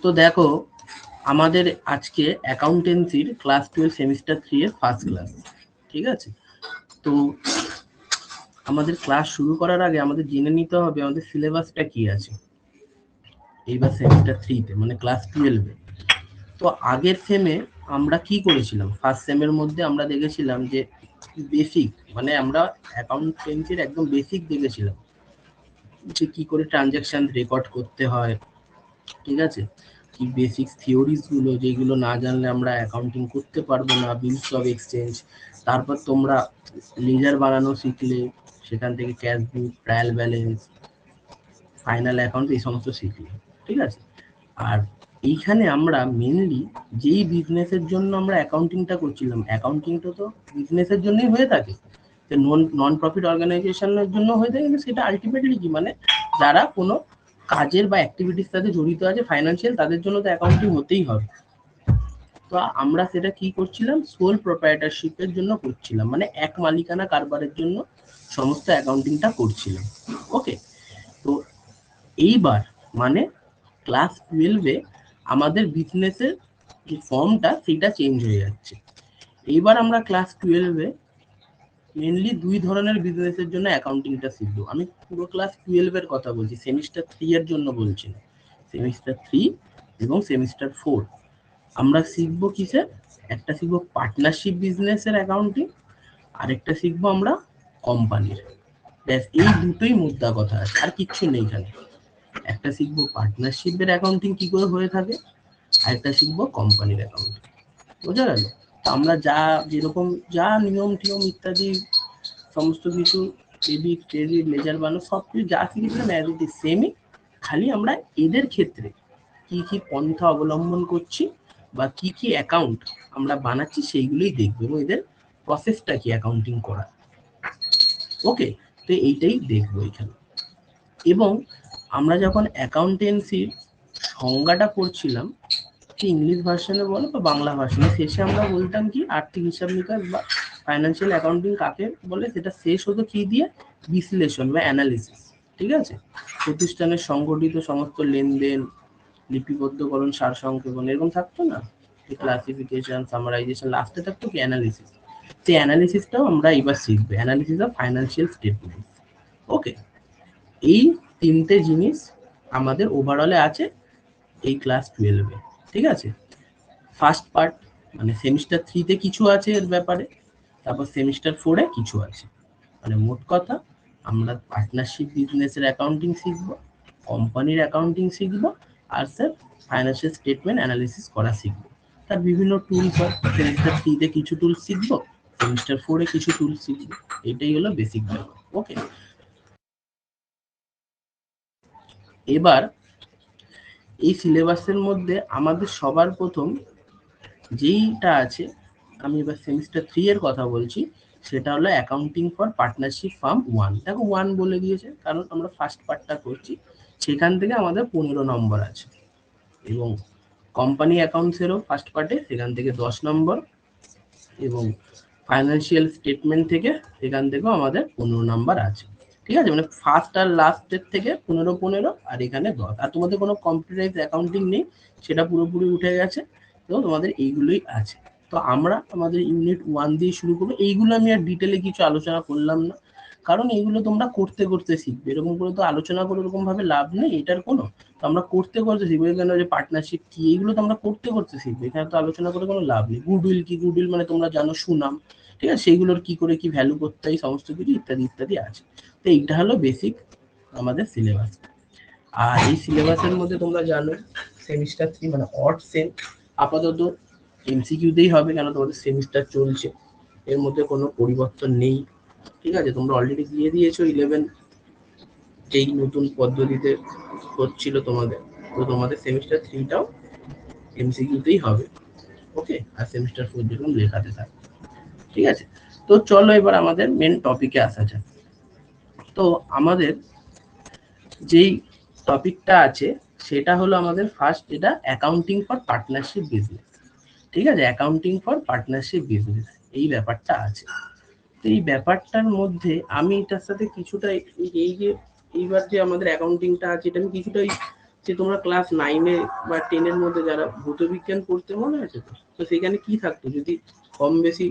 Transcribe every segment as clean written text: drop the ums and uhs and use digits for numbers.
তো দেখো আমাদের আজকে অ্যাকাউন্টেন্সির ক্লাস 12 সেমিস্টার 3 এর ফার্স্ট ক্লাস, ঠিক আছে? তো আমাদের ক্লাস শুরু করার আগে আমাদের জেনে নিতে হবে আমাদের সিলেবাসটা কি আছে এইবার সেমিস্টার 3 তে, মানে ক্লাস 12 এ। তো আগের সেমে আমরা কি করেছিলাম, ফার্স্ট সেমের মধ্যে আমরা দেখেছিলাম যে বেসিক, মানে আমরা অ্যাকাউন্টেন্সির একদম বেসিক দেখেছিলাম যে কি করে ট্রানজাকশন রেকর্ড করতে হয়, ঠিক আছে? কি বেসিক থিওরিজ গুলো যেগুলো না জানলে আমরা অ্যাকাউন্টিং করতে পারবো না, বিলস অফ এক্সচেঞ্জ। তারপর তোমরা লেজার বানানো শিখলে, সেখান থেকে ক্যাশ বুক, ট্রায়াল ব্যালেন্স, ফাইনাল অ্যাকাউন্ট, এই সমস্ত শিখলে, ঠিক আছে? আর এইখানে আমরা মেনলি যেই বিজনেসের জন্য আমরা অ্যাকাউন্টিংটা করছিলাম, অ্যাকাউন্টিংটা তো বিজনেসের জন্যই হয়ে থাকে, নন প্রফিট অর্গানাইজেশনের জন্য হয়ে থাকে, কিন্তু সেটা আলটিমেটলি কি, মানে যারা কোনো কাজের বা অ্যাক্টিভিটির সাথে জড়িত আছে ফাইন্যান্সিয়াল, তাদের জন্য তো অ্যাকাউন্টিং হতেই হবে। তো আমরা সেটা কি করছিলাম, সোল প্রোপ্রাইটারশিপের জন্য করছিলাম, মানে এক মালিকানা কারবারের জন্য সমস্ত অ্যাকাউন্টিংটা করছিলাম। ওকে, তো এইবার মানে ক্লাস 12-এ আমাদের বিজনেসের যে ফর্মটা সেটা চেঞ্জ হয়ে যাচ্ছে। এইবার আমরা ক্লাস 12-এ মেনলি দুই ধরনের বিজনেসের জন্য অ্যাকাউন্টিংটা শিখবো। আমি পুরো ক্লাস 12-এর কথা বলছি, সেমিস্টার 3 এর জন্য বলছি না। সেমিস্টার 3 এবং সেমিস্টার 4 আমরা শিখবো কিসের, একটা শিখবো পার্টনারশিপ বিজনেসের অ্যাকাউন্টিং, আরেকটা শিখবো আমরা কোম্পানির। ব্যাস এই দুটোই মুদ্রা কথা আছে, আর কিচ্ছু নেই এখানে। একটা শিখবো পার্টনারশিপের অ্যাকাউন্টিং কি করে হয়ে থাকে, আরেকটা শিখবো কোম্পানির অ্যাকাউন্টিং। বোঝা গেল? আমরা যা যেরকম যা নিয়ম টিয়ম ইত্যাদি সমস্ত কিছু, ডেবিট ক্রেডিট লেজার বানানো সব কিছু যা শিখেছিলাম অ্যাজ ইট ইজ সেমই, খালি আমরা এদের ক্ষেত্রে কি কি পন্থা অবলম্বন করছি বা কি কি অ্যাকাউন্ট আমরা বানাচ্ছি সেইগুলোই দেখবো, এবং এদের প্রসেসটা কি অ্যাকাউন্টিং করা। ওকে, তো এইটাই দেখবো এখানে। এবং আমরা যখন অ্যাকাউন্টেন্সির সংজ্ঞাটা করছিলাম, ইংলিশ ভার্সনে বলো বা বাংলা ভার্সনে, শেষে আমরা বলতাম কি আর্থিক হিসাব নিকাশ বা ফাইন্যান্সিয়াল অ্যাকাউন্টিং কাকে বলে, সেটা শেষ হতো কি দিয়ে, বিশ্লেষণ বা অ্যানালিসিস, ঠিক আছে? প্রতিষ্ঠানের সংগঠিত সমস্ত লেনদেন, লিপিবদ্ধকরণ, সারসংক্ষেপণ, এরকম থাকতো না, ক্লাসিফিকেশন, সামারাইজেশন, লাস্টে থাকতো কি অ্যানালিসিস। সেই অ্যানালিসিসটাও আমরা এবার শিখবো, অ্যানালিসিস অফ ফাইন্যান্সিয়াল স্টেটমেন্ট। ওকে, এই তিনটে জিনিস আমাদের ওভারঅলে আছে এই ক্লাস 12-এ, ঠিক আছে? ফার্স্ট পার্ট মানে সেমিস্টার 3-তে কিছু আছে এর ব্যাপারে, তারপর সেমিস্টার 4-এ কিছু আছে। মানে মোট কথা আমরা পার্টনারশিপ বিজনেসের অ্যাকাউন্টিং শিখবো, কোম্পানির অ্যাকাউন্টিং শিখবো, আর স্যার ফাইন্যান্সিয়াল স্টেটমেন্ট অ্যানালিসিস করা শিখবো। তার বিভিন্ন টুলস হয়, সেমিস্টার 3-তে কিছু টুলস শিখবো, সেমিস্টার 4-এ কিছু টুলস শিখবো। এটাই হলো বেসিক ব্যাপার। ওকে, এবার এই সিলেবাসের মধ্যে আমাদের সবার প্রথম যেইটা আছে, আমি এবার সেমিস্টার 3 এর কথা বলছি, সেটা হলো অ্যাকাউন্টিং ফর পার্টনারশিপ ফার্ম 1। দেখো 1 বলে দিয়েছে কারণ আমরা ফার্স্ট পার্টটা করছি, সেখান থেকে আমাদের 15 নম্বর আছে। এবং কোম্পানি অ্যাকাউন্টসেরও ফার্স্ট পার্টে সেখান থেকে 10 নম্বর, এবং ফাইন্যান্সিয়াল স্টেটমেন্ট থেকে সেখান থেকেও আমাদের 15 নাম্বার আছে, ঠিক আছে? মানে ফার্স্ট আর লাস্টের থেকে 15 আর এখানে 10। আর তোমাদের কোনো কম্পিউটারাইজ অ্যাকাউন্টিং নেই, সেটা পুরোপুরি উঠে গেছে, তো তোমাদের এইগুলোই আছে। তো আমরা আমাদের ইউনিট 1 দিয়ে শুরু করবো। এইগুলো আমি আর ডিটেলে কিছু আলোচনা করলাম না, কারণ এইগুলো তোমরা করতে করতে শিখবে, এরকম করে তো আলোচনা করে এরকম ভাবে লাভ নেই এটার কোনো। তো আমরা করতে করতে শিখবো, এখানে যে পার্টনারশিপ কি, এইগুলো তো আমরা করতে করতে শিখবো, এখানে তো আলোচনা করে কোনো লাভ নেই। গুডউইল কি, গুডউইল মানে তোমরা জানো সুনাম, ঠিক আছে? সেইগুলোর কি করে কি ভ্যালু করতে হয়, সমস্ত কিছু ইত্যাদি ইত্যাদি আছে। তো এইটা হলো বেসিক আমাদের সিলেবাস। আর এই সিলেবাসের মধ্যে তোমরা জানো সেমিস্টার 3 মানে অড সেম আপাতত এমসিকিউতেই হবে, কেন তোমাদের সেমিস্টার চলছে, এর মধ্যে কোনো পরিবর্তন নেই, ঠিক আছে? তোমরা অলরেডি দিয়ে দিয়েছো 11 যেই নতুন পদ্ধতিতে হচ্ছিল তোমাদের, তো তোমাদের সেমিস্টার 3টাও এমসিকিউতেই হবে। ওকে, আর সেমিস্টার 4 যেরকম লেখাতে থাকবে, ঠিক আছে? তো চলো এবার আমাদের মেন টপিকে আসা যাক। তো আমাদের যেই টপিকটা আছে সেটা হলো আমাদের ফার্স্ট, যেটা অ্যাকাউন্টিং ফর পার্টনারশিপ বিজনেস, ঠিক আছে? অ্যাকাউন্টিং ফর পার্টনারশিপ বিজনেস, এই ব্যাপারটা আছে। তো এই ব্যাপারটার মধ্যে আমি এটার সাথে কিছুটা এই যে এইবার যে আমাদের অ্যাকাউন্টিংটা আছে, এটা আমি কিছুটা যে তোমরা ক্লাস 9-এ বা 10-এর মধ্যে যারা ভৌতবিজ্ঞান পড়তে মনে আছে, তো সেখানে কি থাকতো, যদি কম বেশি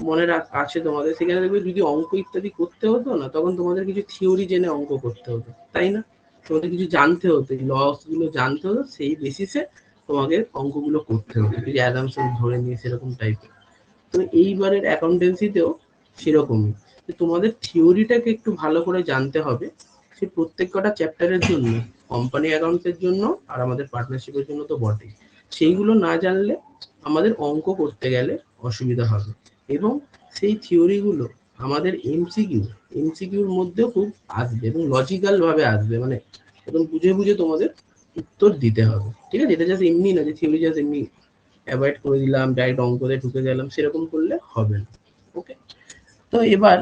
মনে আছে তোমাদের, সেখানে দেখবে যদি অঙ্ক ইত্যাদি করতে হতো না, তখন তোমাদের কিছু থিওরি জেনে অঙ্ক করতে হতো, তাই না? তোমাদের কিছু জানতে হতো, লস গুলো জানতে হতো, সেই বেসিসে তোমাকে অঙ্কগুলো করতে হতো, কিছু অ্যাজাম্পশন ধরে নিয়ে সেরকম টাইপের। তো এইবারের অ্যাকাউন্টেন্সিতেও সেরকমই, তোমাদের থিওরিটাকে একটু ভালো করে জানতে হবে। সে প্রত্যেক কটা চ্যাপ্টারের জন্য, কোম্পানি অ্যাকাউন্টসের জন্য আর আমাদের পার্টনারশিপের জন্য তো বটেই, সেইগুলো না জানলে আমাদের অঙ্ক করতে গেলে অসুবিধা হবে। এবং সেই থিওরিগুলো আমাদের এমসিকিউর মধ্যেও খুব আসবে এবং লজিক্যাল ভাবে আসবে, মানে একদম বুঝে বুঝে তোমাদের উত্তর দিতে হবে, ঠিক আছে? এটা জাস্ট এমনি না যে থিওরি জাস্ট এমনি অ্যাভয়েড করে দিলাম, ডাইরেক্ট অঙ্কতে ঢুকে গেলাম, সেরকম করলে হবে না। ওকে, তো এবার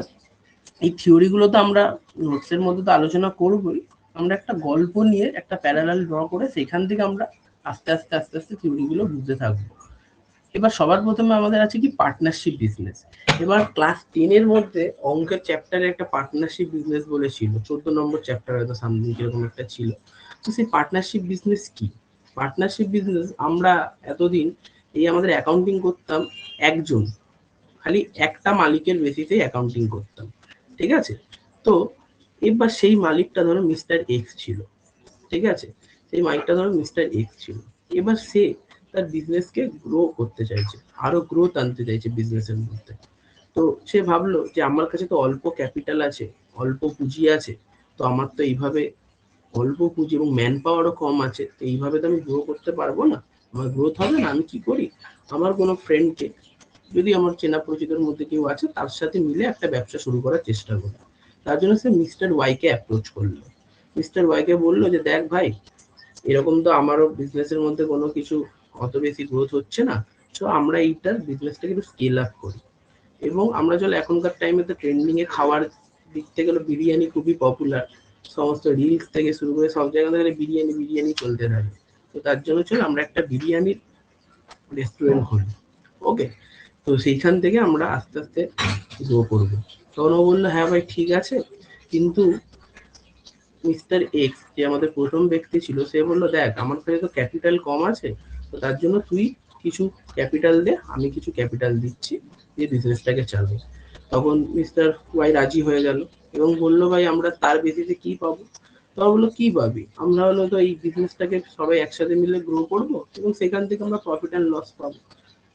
এই থিওরিগুলো তো আমরা নোটসের মধ্যে তো আলোচনা করবই, আমরা একটা গল্প নিয়ে একটা প্যারালাল ড্র করে সেখান থেকে আমরা আস্তে আস্তে আস্তে আস্তে থিওরিগুলো বুঝতে থাকবো। এবার সবার প্রথমে আমাদের আছে কি পার্টনারশিপ বিজনেস। এবার ক্লাস 10-এর মধ্যে অঙ্কের চ্যাপ্টারে একটা পার্টনারশিপ বিজনেস বলে ছিল, 14 নম্বর চ্যাপ্টার হয়তো সামথিং এরকম একটা ছিল। তো সেই পার্টনারশিপ বিজনেস কি? পার্টনারশিপ বিজনেস আমরা এতদিন এই আমাদের অ্যাকাউন্টিং করতাম একজন, খালি একটা মালিকের বেসিসে অ্যাকাউন্টিং করতাম, ঠিক আছে? তো এবার সেই মালিকটা ধরো মিস্টার এক্স ছিল, ঠিক আছে? সেই মালিকটা ধরো মিস্টার এক্স ছিল। এবার সে তার বিজনেসকে গ্রো করতে চাইছে, আরো গ্রোথ আনতে চাইছে বিজনেসের মধ্যে। তো সে ভাবলো যে আমার কাছে তো অল্প ক্যাপিটাল আছে, অল্প পুঁজি আছে, তো আমার তো এইভাবে অল্প পুঁজি এবং ম্যান পাওয়ারও কম আছে, তো এইভাবে তো আমি গ্রো করতে পারবো না, আমার গ্রোথ হবে না। আমি কি করি, আমার কোনো ফ্রেন্ডকে, যদি আমার চেনা পরিচিতের মধ্যে কেউ আছে, তার সাথে মিলে একটা ব্যবসা শুরু করার চেষ্টা করি। তার জন্য সে মিস্টার ওয়াইকে অ্যাপ্রোচ করলো। মিস্টার ওয়াইকে বললো যে দেখ ভাই, এরকম তো আমারও বিজনেসের মধ্যে কোনো কিছু অত বেশি গ্রোথ হচ্ছে না, তো আমরা এইটার বিজনেসটাকে একটু স্কেল আপ করি। এবং আমরা চলো এখনকার টাইমে তো ট্রেন্ডিং এ খাওয়ার দিক থেকে গেলে বিরিয়ানি খুবই পপুলার, সমস্ত রিলস থেকে শুরু করে সব জায়গা থেকে বিরিয়ানি বিরিয়ানি চলতে থাকে। তো তার জন্য চলো আমরা একটা বিরিয়ানির রেস্টুরেন্ট খুলি। ওকে, তো সেইখান থেকে আমরা আস্তে আস্তে গ্রো করবো। তখন ও বললো হ্যাঁ ভাই ঠিক আছে, কিন্তু মিস্টার এক্স যে আমাদের প্রথম ব্যক্তি ছিল, সে বললো দেখ আমার কাছে তো ক্যাপিটাল কম আছে, তো তার জন্য তুই কিছু ক্যাপিটাল দে, আমি কিছু ক্যাপিটাল দিচ্ছি, দিয়ে বিজনেসটাকে চালাই। তখন মিস্টার ওয়াই রাজি হয়ে গেল এবং বললো ভাই আমরা তার বেসিসে কি পাবো? তখন বললো কি পাবি, আমরা হলো তো এই বিজনেসটাকে সবাই একসাথে মিলে গ্রো করবো এবং সেখান থেকে আমরা প্রফিট অ্যান্ড লস পাবো।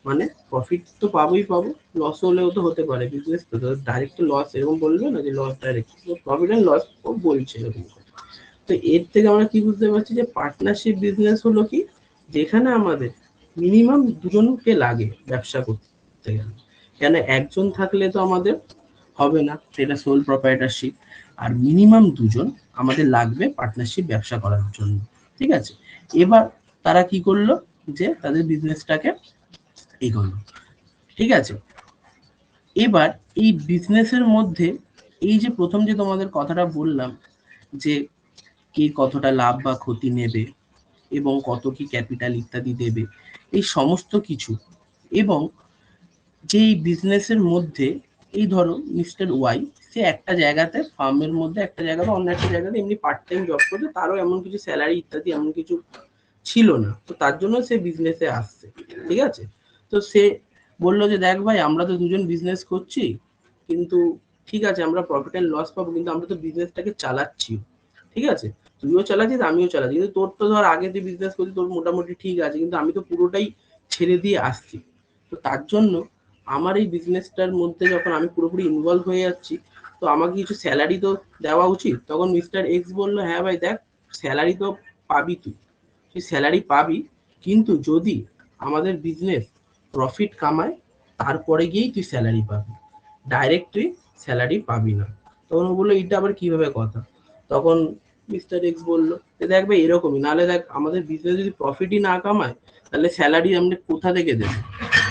মানে প্রফিট তো পাবোই পাবো, লস হলেও তো হতে পারে, বিজনেস তো ডাইরেক্ট লস এরকম বলবে না যে loss direct, profit and loss ও বলছে এরকম। তো এর থেকে আমরা কি বুঝতে পারছি যে পার্টনারশিপ বিজনেস হলো কি, যেখানে আমাদের মিনিমাম দুজনকে লাগে ব্যবসা করতে গেলে। কেন একজন থাকলে তো আমাদের হবে না, সেটা সোল প্রপাইটারশিপ, আর মিনিমাম দুজন আমাদের লাগবে পার্টনারশিপ ব্যবসা করার জন্য, ঠিক আছে? এবার তারা কি করলো, যে তাদের বিজনেসটাকে এগোলো, ঠিক আছে? এবার এই বিজনেসের মধ্যে এই যে প্রথম যে তোমাদের কথাটা বললাম, যে কে কতটা লাভ বা ক্ষতি নেবে এবং কত কি ক্যাপিটাল ইত্যাদি দেবে, এই সমস্ত কিছু, এবং যে এই বিজনেসের মধ্যে এই ধরো মিস্টার ওয়াই সে একটা জায়গাতে ফার্মের মধ্যে একটা জায়গাতে অন্য একটা জায়গাতে এমনি পার্ট টাইম জব করছে, তারও এমন কিছু স্যালারি ইত্যাদি এমন কিছু ছিল না, তো তার জন্য সে বিজনেসে আসছে, ঠিক আছে? তো সে বললো যে দেখ ভাই আমরা তো দুজন বিজনেস করছি, কিন্তু ঠিক আছে আমরা প্রফিট এন্ড লস পাবো, কিন্তু আমরা তো বিজনেসটাকে চালাচ্ছি, ঠিক আছে? তুইও চালাচ্ছিস আমিও চালাচ্ছি, কিন্তু তোর তো ধর আগে তুই বিজনেস করছিস, তোর মোটামুটি ঠিক আছে, কিন্তু আমি তো পুরোটাই ছেড়ে দিয়ে আসছি। তো তার জন্য আমার এই বিজনেসটার মধ্যে যখন আমি পুরোপুরি ইনভলভ হয়ে যাচ্ছি, তো আমাকে কিছু স্যালারি তো দেওয়া উচিত। তখন মিস্টার এক্স বললো হ্যাঁ ভাই দেখ, স্যালারি তো পাবি তুই স্যালারি পাবি, কিন্তু যদি আমাদের বিজনেস প্রফিট কামায় তারপরে গিয়েই তুই স্যালারি পাবি, ডাইরেক্ট তুই স্যালারি পাবি না। তখন ও বললো এটা আবার কিভাবে কথা? তখন মিস্টার এক্স বললো যে দেখ ভাই এরকমই, নাহলে দেখ আমাদের বিজনেস যদি প্রফিটই না কামায়, তাহলে স্যালারি আমরা কোথা থেকে দেবো,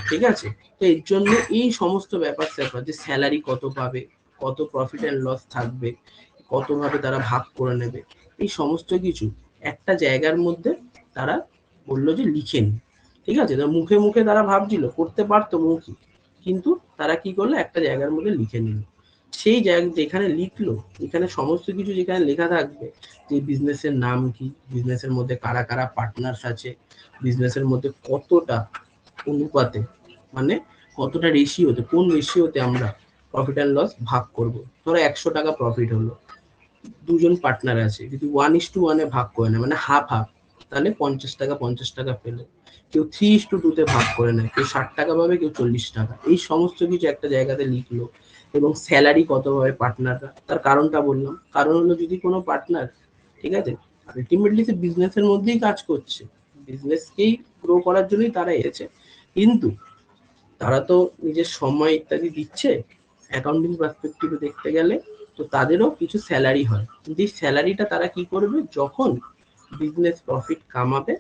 ঠিক আছে? তো এর জন্য এই সমস্ত ব্যাপার স্যাপার, যে স্যালারি কত পাবে, কত প্রফিট অ্যান্ড লস থাকবে, কত ভাবে তারা ভাগ করে নেবে, এই সমস্ত কিছু একটা জায়গার মধ্যে তারা বললো যে লিখে নি, ঠিক আছে? তো মুখে মুখে তারা ভাবছিল করতে পারতো মৌখিক, কিন্তু তারা কি করলো একটা জায়গার মধ্যে লিখে নিল। সেই জায়গা যেখানে লিখলো, এখানে সমস্ত কিছু যেখানে লেখা থাকবে যে বিজনেসের নাম কি, বিজনেসের মধ্যে কারা কারা পার্টনার্স আছে, বিজনেসের মধ্যে কতটা অনুপাতে মানে কতটা রেশিওতে, কোন রেশিওতে আমরা প্রফিট অ্যান্ড লস ভাগ করব। ধরো 100 টাকা প্রফিট হলো, দুজন পার্টনার আছে, যদি 1:1 ভাগ করে নেয় মানে হাফ হাফ, তাহলে 50 টাকা পেলো। কেউ 3:2 ভাগ করে নেয়, কেউ 60 টাকা পাবে, কেউ 40 টাকা। এই সমস্ত কিছু একটা জায়গাতে লিখলো। এবং স্যালারি কত পাবে পার্টনাররা, তার কারণটা বললাম। কারণ হলো যদি কোনো পার্টনার, ঠিক আছে, আলটিমেটলি সে বিজনেসের মধ্যেই কাজ করছে, বিজনেসকেই গ্রো করার জন্যই তারা এসেছে, কিন্তু তারা তো নিজের সময় ইত্যাদি দিচ্ছে। অ্যাকাউন্টিং পার্সপেক্টিভে দেখতে গেলে তো তাদেরও কিছু স্যালারি হয়, যে স্যালারিটা তারা কি করবে, যখন বিজনেস প্রফিট কামাবে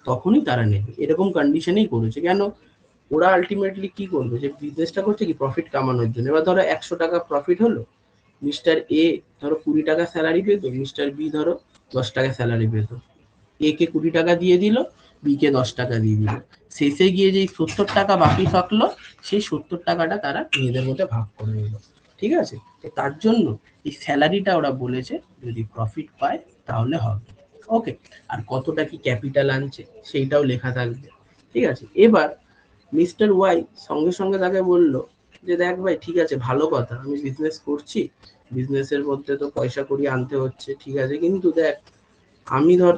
তখনই তারা নেবে। এরকম কন্ডিশনেই করেছে। কেন, ওরা আলটিমেটলি কি করবে, যে বিজনেসটা করছে কি প্রফিট কামানোর জন্য। এবার ধরো 100 টাকা প্রফিট হলো, মিস্টার এ ধরো 20 টাকা স্যালারি পেতো, মিস্টার বি ধরো 10 টাকা স্যালারি পেতো। এ কে 20 টাকা দিয়ে দিল, বি কে 10 টাকা দিয়ে দিল। শেষে গিয়ে যেই 70 টাকা বাকি থাকলো, সেই 70 টাকাটা তারা নিজেদের মধ্যে ভাগ করে নিল। ঠিক আছে, তো তার জন্য এই স্যালারিটা ওরা বলেছে যদি প্রফিট পায় তাহলে হবে। ওকে, আর কতটা কি ক্যাপিটাল আনছে সেইটাও লেখা থাকবে। ঠিক আছে, এবার মিস্টার ওয়াই সঙ্গে সঙ্গে তাকে বলল যে দেখ ভাই, ঠিক আছে, ভালো কথা, আমি বিজনেস করছি, বিজনেসের মধ্যে তো পয়সা করি আনতে হচ্ছে, ঠিক আছে, কিন্তু দেখ আমি ধর,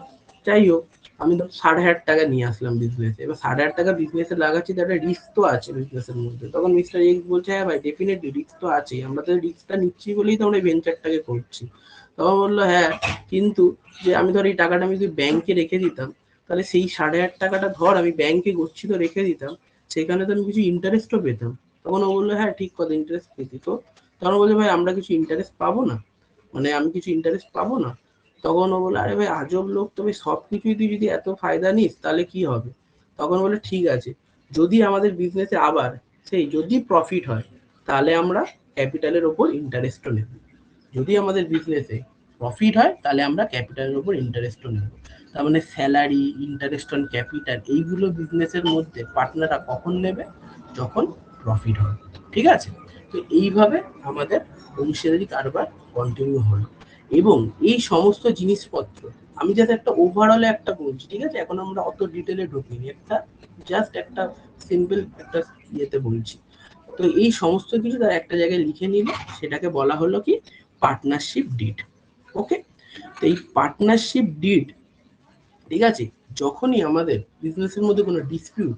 যাই হোক, আমি ধর 8,500 টাকা নিয়ে আসলাম বিজনেসে। এবার 8,500 টাকা বিজনেসে লাগাচ্ছি, তার একটা রিস্ক তো আছে বিজনেসের মধ্যে। তখন মিস্টার এক্স বলছে হ্যাঁ ভাই, ডেফিনেটলি রিস্ক তো আছেই, আমরা তো রিস্কটা নিচ্ছি বলেই তো আমরা ভেঞ্চারটাকে করছি। তখন বললো হ্যাঁ, কিন্তু যে আমি ধর এই টাকাটা আমি যদি ব্যাংকে রেখে দিতাম, তাহলে সেই 8,500 টাকাটা ধর আমি ব্যাংকে গচ্ছিত রেখে দিতাম, সেখানে তো আমি কিছু ইন্টারেস্টও পেতাম। তখন ও বললো হ্যাঁ ঠিক কথা, ইন্টারেস্ট পেতি তো। তখন বলছে ভাই আমরা কিছু ইন্টারেস্ট পাবো না, মানে আমি কিছু ইন্টারেস্ট পাবো না। তখন ও বললো আরে ভাই আজব লোক, তুমি সবকিছুই তুই যদি এত ফায়দা নিস তাহলে কি হবে। তখন বলে ঠিক আছে, যদি আমাদের বিজনেসে আবার সেই যদি প্রফিট হয় তাহলে আমরা ক্যাপিটালের ওপর ইন্টারেস্টও নেব। যদি আমাদের বিজনেসে প্রফিট হয় তাহলে আমরা ক্যাপিটালের উপর ইন্টারেস্টও নেব। তার মানে স্যালারি, ইন্টারেস্ট অন ক্যাপিটাল, এইগুলো বিজনেসের মধ্যে পার্টনাররা কখন নেবে, যখন প্রফিট হয়। ঠিক আছে, তো এইভাবে আমাদের অংশীদারি কারবার কন্টিনিউ হলো। এবং এই সমস্ত জিনিসপত্র আমি যাতে একটা ওভারঅলে একটা বলছি, ঠিক আছে, এখন আমরা অত ডিটেলে ঢুকিনি, একটা জাস্ট একটা সিম্পল একটা ইয়েতে বলছি। তো এই সমস্ত কিছু তারা একটা জায়গায় লিখে নিল, সেটাকে বলা হলো কি পার্টনারশিপ ডিড। ওকে, তো এই পার্টনারশিপ ডিড, ঠিক আছে, যখনই আমাদের বিজনেসের মধ্যে কোনো ডিসপিউট,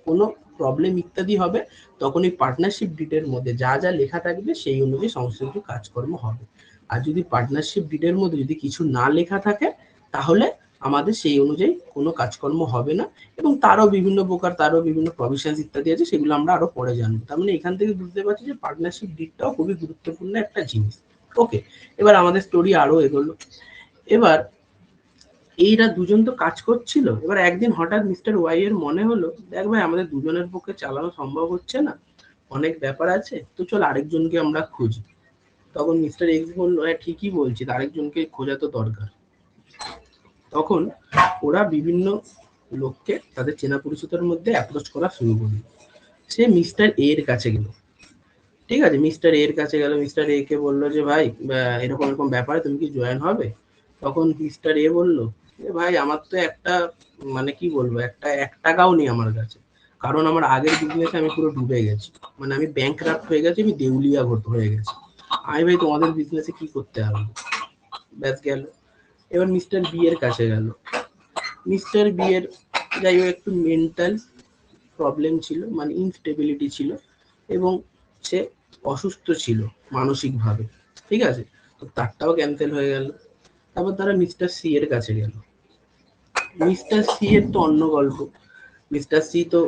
কোনো প্রবলেম ইত্যাদি হবে, তখন এই পার্টনারশিপ ডিডের মধ্যে যা যা লেখা থাকবে সেই অনুযায়ী সমস্ত কিছু কাজকর্ম হবে। আর যদি পার্টনারশিপ ডিডের মধ্যে যদি কিছু না লেখা থাকে, তাহলে আমাদের সেই অনুযায়ী কোনো কাজকর্ম হবে না। এবং তারও বিভিন্ন প্রকার, তারও বিভিন্ন প্রভিশন ইত্যাদি আছে, সেগুলো আমরা আরো পরে জানবো। তার মানে এখান থেকে বুঝতে পারছি যে পার্টনারশিপ ডিডটাও খুবই গুরুত্বপূর্ণ একটা জিনিস। ওকে, এবার আমাদের স্টোরি আরো এগোলো। এবার এইরা দুজন তো কাজ করছিল, এবার একদিন হঠাৎ মিস্টার ওয়াই এর মনে হলো দেখ ভাই, আমাদের দুজনের পক্ষে চালানো সম্ভব হচ্ছে না, অনেক ব্যাপার আছে, তো চল আরেকজনকে আমরা খুঁজি। তখন মিস্টার এক্স বললো হ্যাঁ ঠিকই বলছি, আরেকজনকে খোঁজা তো দরকার। তখন ওরা বিভিন্ন লোককে তাদের চেনা পরিচিতের মধ্যে অ্যাপ্রোচ করা শুরু করলো। সে মিস্টার এ এর কাছে গেল, ঠিক আছে, মিস্টার এ এর কাছে গেল, মিস্টার এ কে বললো যে ভাই এরকম এরকম ব্যাপার, তুমি কি জয়েন হবে। তখন মিস্টার এ বললো যে ভাই আমার তো একটা, মানে কি বলবো, একটা 1 টাকাও নেই আমার কাছে, কারণ আমার আগের বিজনেসে আমি পুরো ডুবে গেছি, মানে আমি ব্যাংকরাপ্ট হয়ে গেছি, আমি দেউলিয়া হয়ে গেছি। আমি ভাই তোমাদের বিজনেসে কি করতে হবে। ব্যাস গেল। এবার মিস্টার বি এর কাছে গেল। মিস্টার বি এর যাই হোক একটু মেন্টাল প্রবলেম ছিল, মানে ইনস্টেবিলিটি ছিল, এবং সে অসুস্থ ছিল মানসিকভাবে। ঠিক আছে, তো তারটাও ক্যান্সেল হয়ে গেল। তারপর তারা মিস্টার সি এর কাছে গেল। মিস্টার সি এর তো অন্য গল্প। মিস্টার সি তো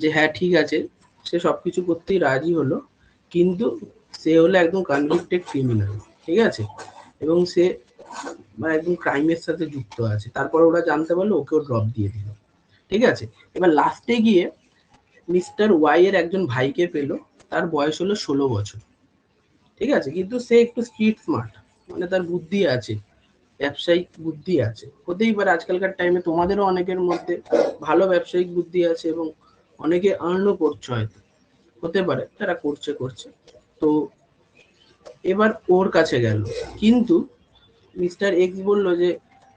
যে হ্যাঁ ঠিক আছে, সে সবকিছু করতেই রাজি হলো, কিন্তু সে হলো একদম কনভিক্টেড ক্রিমিনাল। ঠিক আছে, এবং সে মানে একদম ক্রাইমের সাথে যুক্ত আছে। তারপর ওরা জানতে পারলো, ওকেও ড্রপ দিয়ে দিল। ঠিক আছে, এবার লাস্টে গিয়ে মিস্টার ওয়াই এর একজন ভাইকে পেলো, তার বয়স হলো 16 বছর। ঠিক আছে, কিন্তু সে একটু স্ট্রিট স্মার্ট, মানে তার বুদ্ধি আছে, ব্যবসায়িক বুদ্ধি আছে। হতেই পারে আজকালকার টাইমে তোমাদেরও অনেকের মধ্যে ভালো ব্যবসায়িক বুদ্ধি আছে, এবং অনেকে আর্নও করছে হয়তো, হতে পারে তারা করছে। তো এবার ওর কাছে গেল, কিন্তু মিস্টার এক্স বলল যে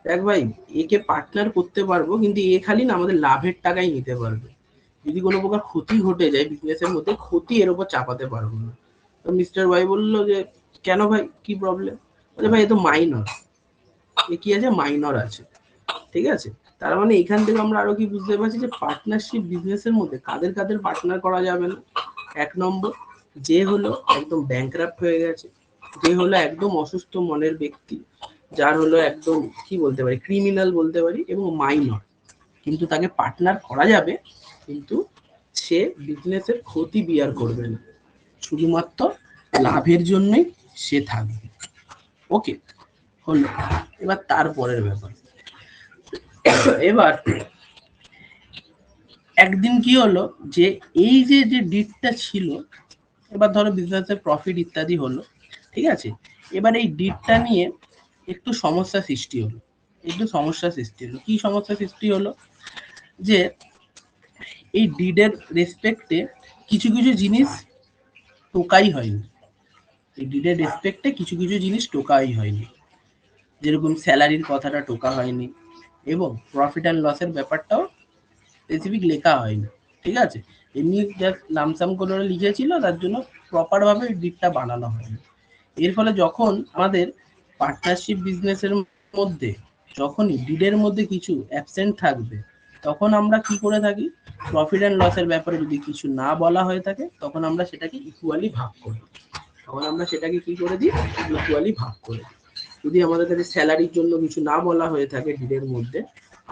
দেখ ভাই, একে পার্টনার করতে পারবো, কিন্তু এ খালি না আমাদের লাভের টাকাই নিতে পারবে, যদি কোনো প্রকার ক্ষতি ঘটে যায় বিজনেসের মধ্যে, ক্ষতি এর উপর চাপাতে পারবো না। তো মিস্টার ওয়াই বললো যে কেন ভাই, কি প্রবলেম? বলে ভাই এ তো মাইনর, এ কি আছে, মাইনর আছে। ঠিক আছে, তার মানে এখান থেকে আমরা আরো কি বুঝতে পারছি যে পার্টনারশিপ বিজনেসের মধ্যে কাদের কাদের পার্টনার করা যাবে না। এক নম্বর, যে হলো একদম ব্যাংকরাপ্ট হয়ে গেছে, যে হলো একদম অসুস্থ মনের ব্যক্তি, যার হলো একদম কি বলতে পারি, ক্রিমিনাল বলতে পারি, এবং মাইনর, কিন্তু তাকে পার্টনার করা যাবে, কিন্তু সে বিজনেসের ক্ষতি বিয়ার করবে না, শুধুমাত্র লাভের জন্যই সে থাকবে। ওকে, হলো। এবার তারপরের ব্যাপার, এবার একদিন কি হলো যে এই যে যে ডিটটা ছিল, এবার ধরো বিজনেসের প্রফিট ইত্যাদি হলো, ঠিক আছে, এবার এই ডিটটা নিয়ে একটু সমস্যা সৃষ্টি হলো, কি সমস্যা সৃষ্টি হলো, যে এই ডিডের রেসপেক্টে কিছু কিছু জিনিস টোকাই হয়নি, এই ডিডের রেসপেক্টে কিছু কিছু জিনিস টোকাই হয়নি, যেরকম স্যালারির কথাটা টোকা হয়নি, এবং প্রফিট অ্যান্ড লসের ব্যাপারটাও স্পেসিফিক লেখা হয়নি। ঠিক আছে, এমনি জাস্ট লামসাম করে লিখেছিল, তার জন্য প্রপার ভাবে ডিটটা বানানো হয়নি। এর ফলে যখন আমাদের পার্টনারশিপ বিজনেসের মধ্যে যখনই ডিডের মধ্যে কিছু অ্যাবসেন্ট থাকবে, তখন আমরা কি করে থাকি, প্রফিট অ্যান্ড লসের ব্যাপারে যদি কিছু না বলা হয়ে থাকে, তখন আমরা সেটাকে ইকুয়ালি ভাগ করি, ইকুয়ালি ভাগ করে দিই। যদি আমাদের কাছে স্যালারির জন্য কিছু না বলা হয়ে থাকে ডিডের মধ্যে,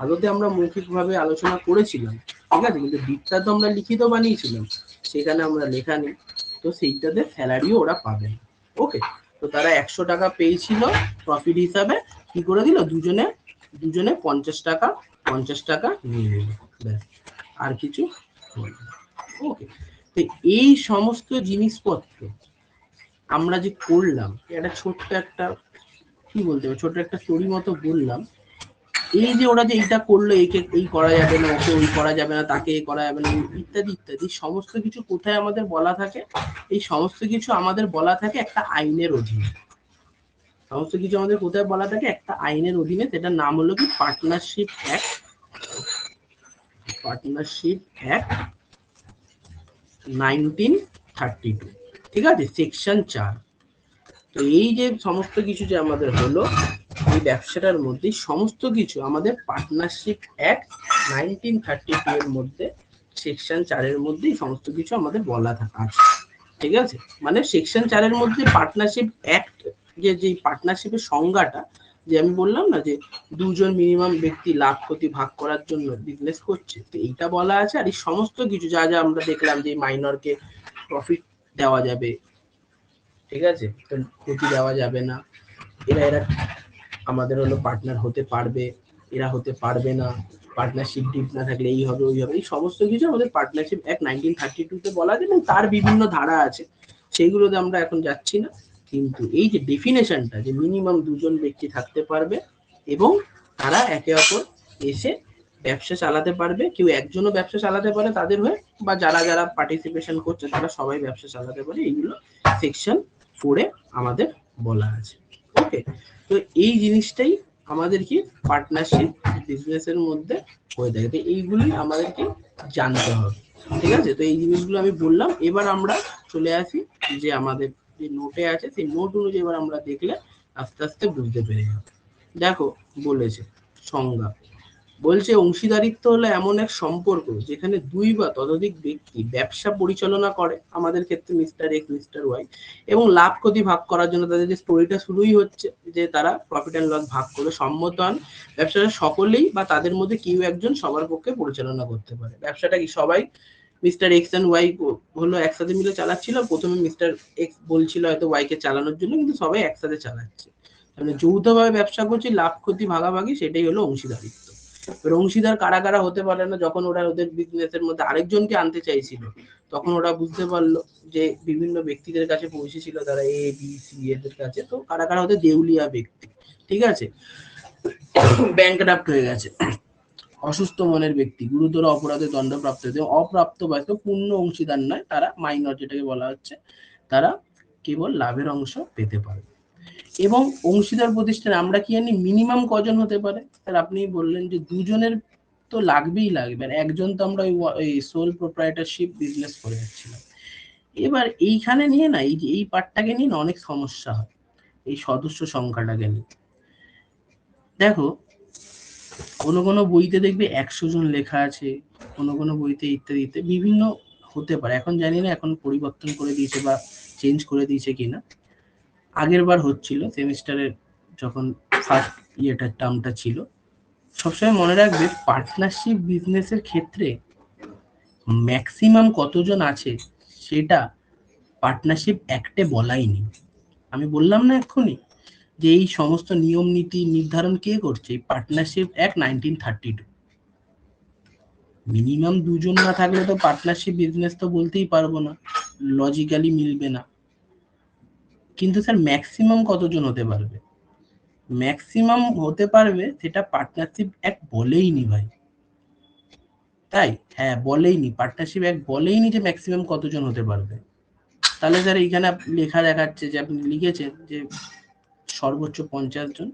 আদতে আমরা মৌখিকভাবে আলোচনা করেছিলাম, ঠিক আছে, কিন্তু ডিডটা তো আমরা লিখিত বানিয়েছিলাম, সেখানে আমরা লেখা নেই, তো সেইটাতে স্যালারিও ওরা পাবে। ওকে, তো তারা 100 টাকা পেয়েছিল প্রফিট হিসাবে, কি করে দিল, দুজনে দুজনে 50 টাকা নিয়ে নিল, ব্যাস, আর কিছু। ওকে, তো এই সমস্ত জিনিসপত্র আমরা যে করলাম, একটা ছোট্ট একটা কি বলতে হবে, ছোট্ট একটা স্টোরি মতো বললাম, এই যে ওরা যে এইটা করলো, একে এই করা যাবে না, ওকে ওই করা যাবে না, তাকে এই করা যাবে না, ইত্যাদি ইত্যাদি সমস্ত কিছু কোথায় আমাদের বলা থাকে, এই সমস্ত কিছু আমাদের বলা থাকে একটা আইনের অধীনে, সমস্ত কিছু আমাদের কোথায় বলা থাকে, একটা আইনের অধীনে, সেটার নাম হলো কি পার্টনারশিপ অ্যাক্ট, 1932, ঠিক আছে, সেকশন 4। তো এই যে সমস্ত কিছু যে আমাদের হলো এই ব্যবসাটার মধ্যে, সমস্ত কিছু আমাদের পার্টনারশিপ অ্যাক্ট 1932 এর মধ্যে সেকশন 4 এর মধ্যে সমস্ত কিছু আমাদের বলা আছে, ঠিক আছে। মানে সেকশন 4 এর মধ্যে পার্টনারশিপ অ্যাক্ট, যে পার্টনারশিপের সংজ্ঞাটা, যে আমি বললাম না যে দুজন মিনিমাম ব্যক্তি লাভ ক্ষতি ভাগ করার জন্য বিজনেস করছে, তো এইটা বলা আছে। আর এই সমস্ত কিছু যা যা আমরা দেখলাম, যে মাইনরকে প্রফিট দেওয়া যাবে, ঠিক আছে, তো ক্ষতি দেওয়া যাবে না, এরা আমাদের হলো পার্টনার হতে পারবে, এরা হতে পারবে না, পার্টনারশিপ ডিপ না থাকলে এই হবে ওই হবে, এই সমস্ত কিছু আমাদের পার্টনারশিপ অ্যাক্ট 1932 বলা আছে, এবং তার বিভিন্ন ধারা আছে, সেইগুলোতে আমরা এখন যাচ্ছি না। কিন্তু এই যে ডেফিনেশনটা, যে মিনিমাম দুজন ব্যক্তি থাকতে পারবে এবং তারা একে অপর এসে ব্যবসা চালাতে পারবে, কেউ একজনও ব্যবসা চালাতে পারে তাদের হয়ে, বা যারা যারা পার্টিসিপেশন করছে তারা সবাই ব্যবসা চালাতে পারে, এইগুলো সেকশন 4 এ আমাদের বলা আছে। ওকে, তো এই জিনিসটাই আমাদের কি পার্টনারশিপ বিজনেসের মধ্যে হয়ে থাকে, তো এইগুলি আমাদেরকে জানতে হবে, ঠিক আছে। তো এই জিনিসগুলো আমি বললাম, এবার আমরা চলে আসি যে আমাদের যে নোটে আছে, সেই নোট অনুযায়ী এবার আমরা দেখলে আস্তে আস্তে বুঝতে পেরে যাবো। দেখো বলেছে সংজ্ঞা, বলছে অংশীদারিত্ব হলো এমন এক সম্পর্ক যেখানে দুই বা ততোধিক ব্যক্তি ব্যবসা পরিচালনা করে, আমাদের ক্ষেত্রে মিস্টার এক্স মিস্টার ওয়াই, এবং লাভ ক্ষতি ভাগ করার জন্য তাদের যে স্টোরিটা শুরুই হচ্ছে, যে তারা প্রফিট অ্যান্ড লস ভাগ করে সম্মত হন, ব্যবসাটা সকলেই বা তাদের মধ্যে কেউ একজন সবার পক্ষে পরিচালনা করতে পারে। ব্যবসাটা কি সবাই মিস্টার এক্স এন্ড ওয়াই হলো একসাথে মিলে চালাচ্ছিল, প্রথমে মিস্টার এক্স বলছিল হয়তো ওয়াই কে চালানোর জন্য, কিন্তু সবাই একসাথে চালাচ্ছে, মানে যৌথভাবে ব্যবসা করছি, লাভ ক্ষতি ভাগাভাগি, সেটাই হলো অংশীদারিত্ব। অংশীদার কারা কারা হতে পারে না, যখন ওরা ওদের বিজনেসের মধ্যে আরেকজনকে আনতে চাইছিল, তখন ওরা বুঝতে পারলো যে বিভিন্ন ব্যক্তিদের কাছে পৌঁছেছিল, তারা এ বি সি এদের কাছে, তো কারা কারা হতে, দেউলিয়া ব্যক্তি, ঠিক আছে, ব্যাংকরাপ্ট হয়ে গেছে, অসুস্থ মনের ব্যক্তি, গুরুতর অপরাধে দণ্ডপ্রাপ্ত, অপ্রাপ্ত বয়স্ক, পূর্ণ অংশীদার নয়, তারা মাইনর যেটাকে বলা হচ্ছে, তারা কেবল লাভের অংশ পেতে পারবে। এবং অংশীদার প্রতিষ্ঠানে আমরা কি জানি মিনিমাম কজন হতে পারে? স্যার আপনি বললেন যে দুজনের তো লাগবেই লাগবে, আর একজন তো আমরা ওই সোল প্রোপ্রাইটারশিপ বিজনেস করে যাচ্ছিলাম। এবার এইখানে নিয়ে না এই পার্টটাকে নিয়ে না অনেক সমস্যা হয়, এই সদস্য সংখ্যাটাকে নিয়ে। দেখো কোনো কোনো বইতে দেখবে 100 জন লেখা আছে, কোনো কোনো বইতে ইত্যাদিতে বিভিন্ন হতে পারে। এখন জানি না এখন পরিবর্তন করে দিয়েছে বা চেঞ্জ করে দিয়েছে কিনা। আগের বার হচ্ছিল সেমিস্টারের যখন ফার্স্ট টার্মটা ছিল, সবসময় মনে রাখবে পার্টনারশিপ বিজনেসের ক্ষেত্রে ম্যাক্সিমাম কতজন আছে সেটা পার্টনারশিপ অ্যাক্টে বলাই নেই। আমি বললাম না এক্ষুনি যে এই সমস্ত নিয়ম নীতি নির্ধারণ কে করছে? Partnership act 1932। মিনিমাম দুজন না থাকলে তো পার্টনারশিপ বিজনেস তো বলতেই পারবো না, লজিক্যালি মিলবে না। কিন্তু স্যার ম্যাক্সিমাম কতজন হতে পারবে? ম্যাক্সিমাম হতে পারবে সেটা পার্টনারশিপ অ্যাক্ট বলেই নি ভাই। তাই হ্যাঁ বলেই নি, পার্টনারশিপ অ্যাক্ট বলেই নি যে ম্যাক্সিমাম কতজন হতে পারবে। তাহলে স্যার এইখানে লেখা দেখাচ্ছে যে আপনি লিখেছেন যে সর্বোচ্চ 50 জন।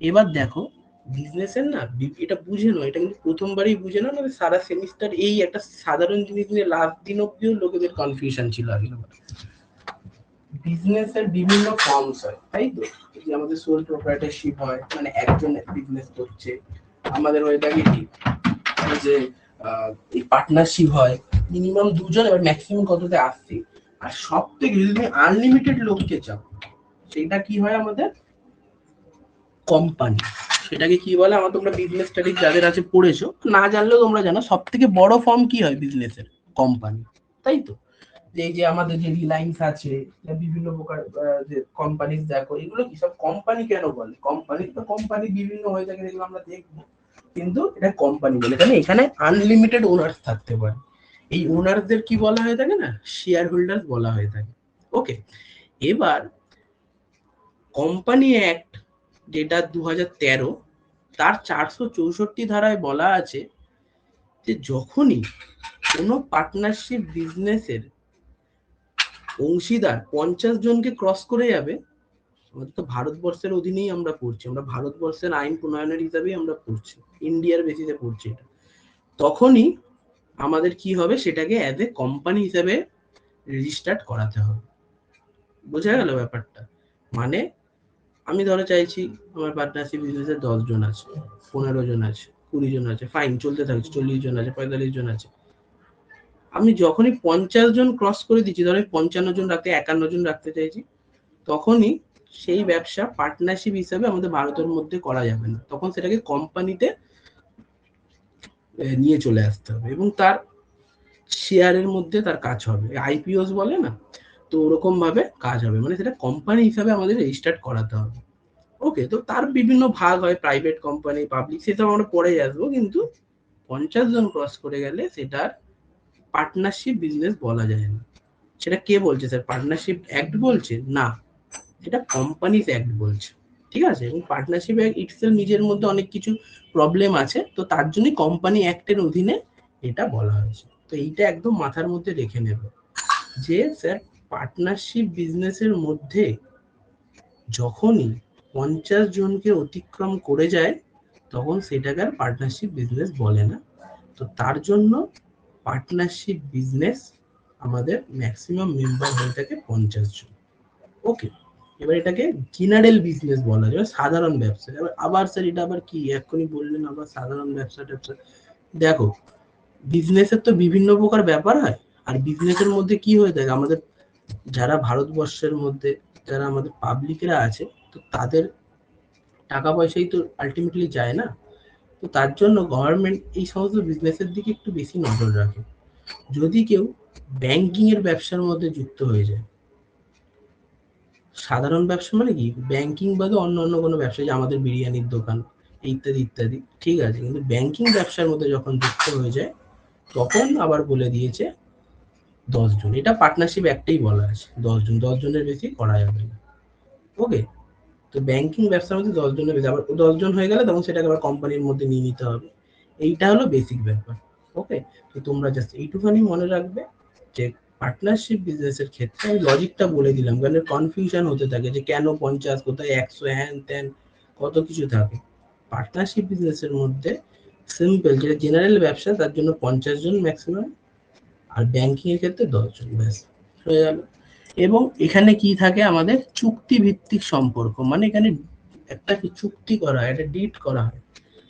এবার দেখো বিজনেসের না এটা বুঝে নাও, এটা কিন্তু প্রথমবারই বুঝে নাও, না সারা সেমিস্টার এই একটা সাধারণ জিনিস নিয়ে লাস্ট দিন অব্দিও লোকেদের কনফিউশন ছিল আগে। বিজনেসের বিভিন্ন ফর্মস হয়, তাই তো? যে আমাদের সোল প্রোপ্রাইটারশিপ হয়, মানে একজন বিজনেস করছে। আমাদের হয়ে থাকে কি যে এই পার্টনারশিপ হয়, মিনিমাম দুজন, এবার ম্যাক্সিমাম কততে আসছে। আর সব থেকে যদি তুমি আনলিমিটেড লোককে চাও সেটা কি হয় আমাদের কোম্পানি। সেটাকে কি বলে আমার, তোমরা বিজনেস স্টাডিজ যাদের আছে পড়েছো, না জানলেও তোমরা জানো সব থেকে বড় ফর্ম কি হয় বিজনেসের? কোম্পানি, তাই তো? এই যে আমাদের যে রিলায়েন্স আছে, বিভিন্ন প্রকার যে কোম্পানি দেখো, এগুলো কি সব কোম্পানি কেন বলে? কোম্পানি তো কোম্পানি বিভিন্ন হয়ে থাকে, যেগুলো আমরা দেখবো, কিন্তু এটা কোম্পানি বলে কারণ এখানে আনলিমিটেড ওনার্স থাকতে পারে। এই ওনারদের কি বলা হয়ে থাকে না, শেয়ার হোল্ডার বলা হয়ে থাকে। ওকে, এবার কোম্পানি অ্যাক্ট যেটা 2013, তার 464 ধারায় বলা আছে যে যখনই কোনো পার্টনারশিপ বিজনেসের অংশীদার 50 জনকে ক্রস করে যাবে, আমাদের তো ভারতবর্ষের অধীনেই আমরা পড়ছি, আমরা ভারতবর্ষের আইন প্রণয়নের হিসাবেই আমরা পড়ছি, ইন্ডিয়ার বেসিসে পড়ছি এটা, তখনই আমাদের কি হবে সেটাকে অ্যাজ এ কোম্পানি হিসেবে রেজিস্টার্ড করাতে হবে। বোঝা গেল ব্যাপারটা? মানে আমি ধরো চাইছি আমার পার্টনারশিপ বিজনেসে 10 জন আছে, 15 জন আছে, 20 জন আছে, ফাইন চলতে থাকছে, 40 জন আছে, 45 জন আছে। আমি যখনই 50 জন ক্রস করে দিচ্ছি, ধরো 55 জন রাখতে, 51 জন রাখতে চাইছি, তখনই সেই ব্যবসা পার্টনারশিপ হিসাবে আমাদের ভারতের মধ্যে করা যাবে না, তখন সেটাকে কোম্পানিতে নিয়ে চলে আসতে হবে এবং তার শেয়ারের মধ্যে তার কাজ হবে, আইপিওস বলে না, তো ওরকম ভাবে কাজ হবে, মানে সেটা কোম্পানি হিসাবে আমাদের রেজিস্টার্ড করাতে হবে। ওকে, তো তার বিভিন্ন ভাগ হয়, প্রাইভেট কোম্পানি, পাবলিক, সেসব আমরা পরে আসবো, কিন্তু 50 জন ক্রস করে গেলে সেটার পার্টনারশিপ বিজনেস বলা যায় না। সেটা কে বলছে স্যার? পার্টনারশিপ অ্যাক্ট বলছে না, এটা কোম্পানিজ অ্যাক্ট বলছে। ঠিক আছে, এবং পার্টনারশিপ অ্যাক্ট ইটসেলফ নিজের মধ্যে অনেক কিছু প্রবলেম আছে, তো তার জন্যই কোম্পানি অ্যাক্টের অধীনে এটা বলা হয়েছে। তো এইটা একদম মাথার মধ্যে রেখে নেবে যে স্যার পার্টনারশিপ বিজনেসের মধ্যে যখনই 50 জনকে অতিক্রম করে যায় তখন সেটাকে আর পার্টনারশিপ বিজনেস বলে না। তো তার জন্য পার্টনারশিপ বিজনেস আমাদের ম্যাক্সিমাম মেম্বার হয়ে থাকে 50 জন। ওকে, এবার এটাকে জেনারেল বিজনেস বলা যায়, সাধারণ ব্যবসা। আবার স্যার এটা আবার কি এক্ষুনি বললেন আবার সাধারণ ব্যবসা ট্যাবসা? দেখো বিজনেসের তো বিভিন্ন প্রকার ব্যাপার হয়, আর বিজনেসের মধ্যে কি হয়ে থাকে, আমাদের যারা ভারতবর্ষের মধ্যে যারা আমাদের পাবলিকেরা আছে, তো তাদের টাকা পয়সাই তো আলটিমেটলি যায় না, তো তার জন্য গভর্নমেন্ট এই সমস্ত বিজনেসের দিকে একটু বেশি নজর রাখে। যদি কেউ ব্যাংকিং এর ব্যবসার মধ্যে যুক্ত হয়ে যায়, সাধারণ ব্যবসা মানে কি ব্যাংকিং বাদে অন্য অন্য কোনো ব্যবসা, যে আমাদের বিরিয়ানির দোকান ইত্যাদি ইত্যাদি, ঠিক আছে, কিন্তু ব্যাংকিং ব্যবসার মধ্যে যখন যুক্ত হয়ে যায় তখন আবার বলে দিয়েছে 10 জন, এটা পার্টনারশিপ একটাই বলা আছে 10 জন, 10 জনের বেশি করা যাবে না। ওকে, তো ব্যাংকিং ব্যবসার মধ্যে 10 জনের বেশি, আবার 10 জন হয়ে গেলে তখন সেটাকে আবার কোম্পানির মধ্যে নিয়ে নিতে হবে। এইটা হলো বেসিক ব্যাপার। ওকে, তো তোমরা জাস্ট এইটুখানি মনে রাখবে যে পার্টনারশিপ বিজনেসের ক্ষেত্রে আমি লজিকটা বলে দিলাম, কারণ কনফিউশন হতে থাকে যে কেন 50, কোথায় 100, হ্যান ত্যান কত কিছু থাকে। পার্টনারশিপ বিজনেসের মধ্যে সিম্পল, যেটা জেনারেল ব্যবসা তার জন্য 50 জন ম্যাক্সিমাম, আর ব্যাংকিং এর ক্ষেত্রে 10 জন, ব্যাস হয়ে গেল। এবং এখানে কি থাকে, আমাদের চুক্তি ভিত্তিক সম্পর্ক, মানে এখানে একটা কি চুক্তি করা হয়, একটা ডিট করা হয়,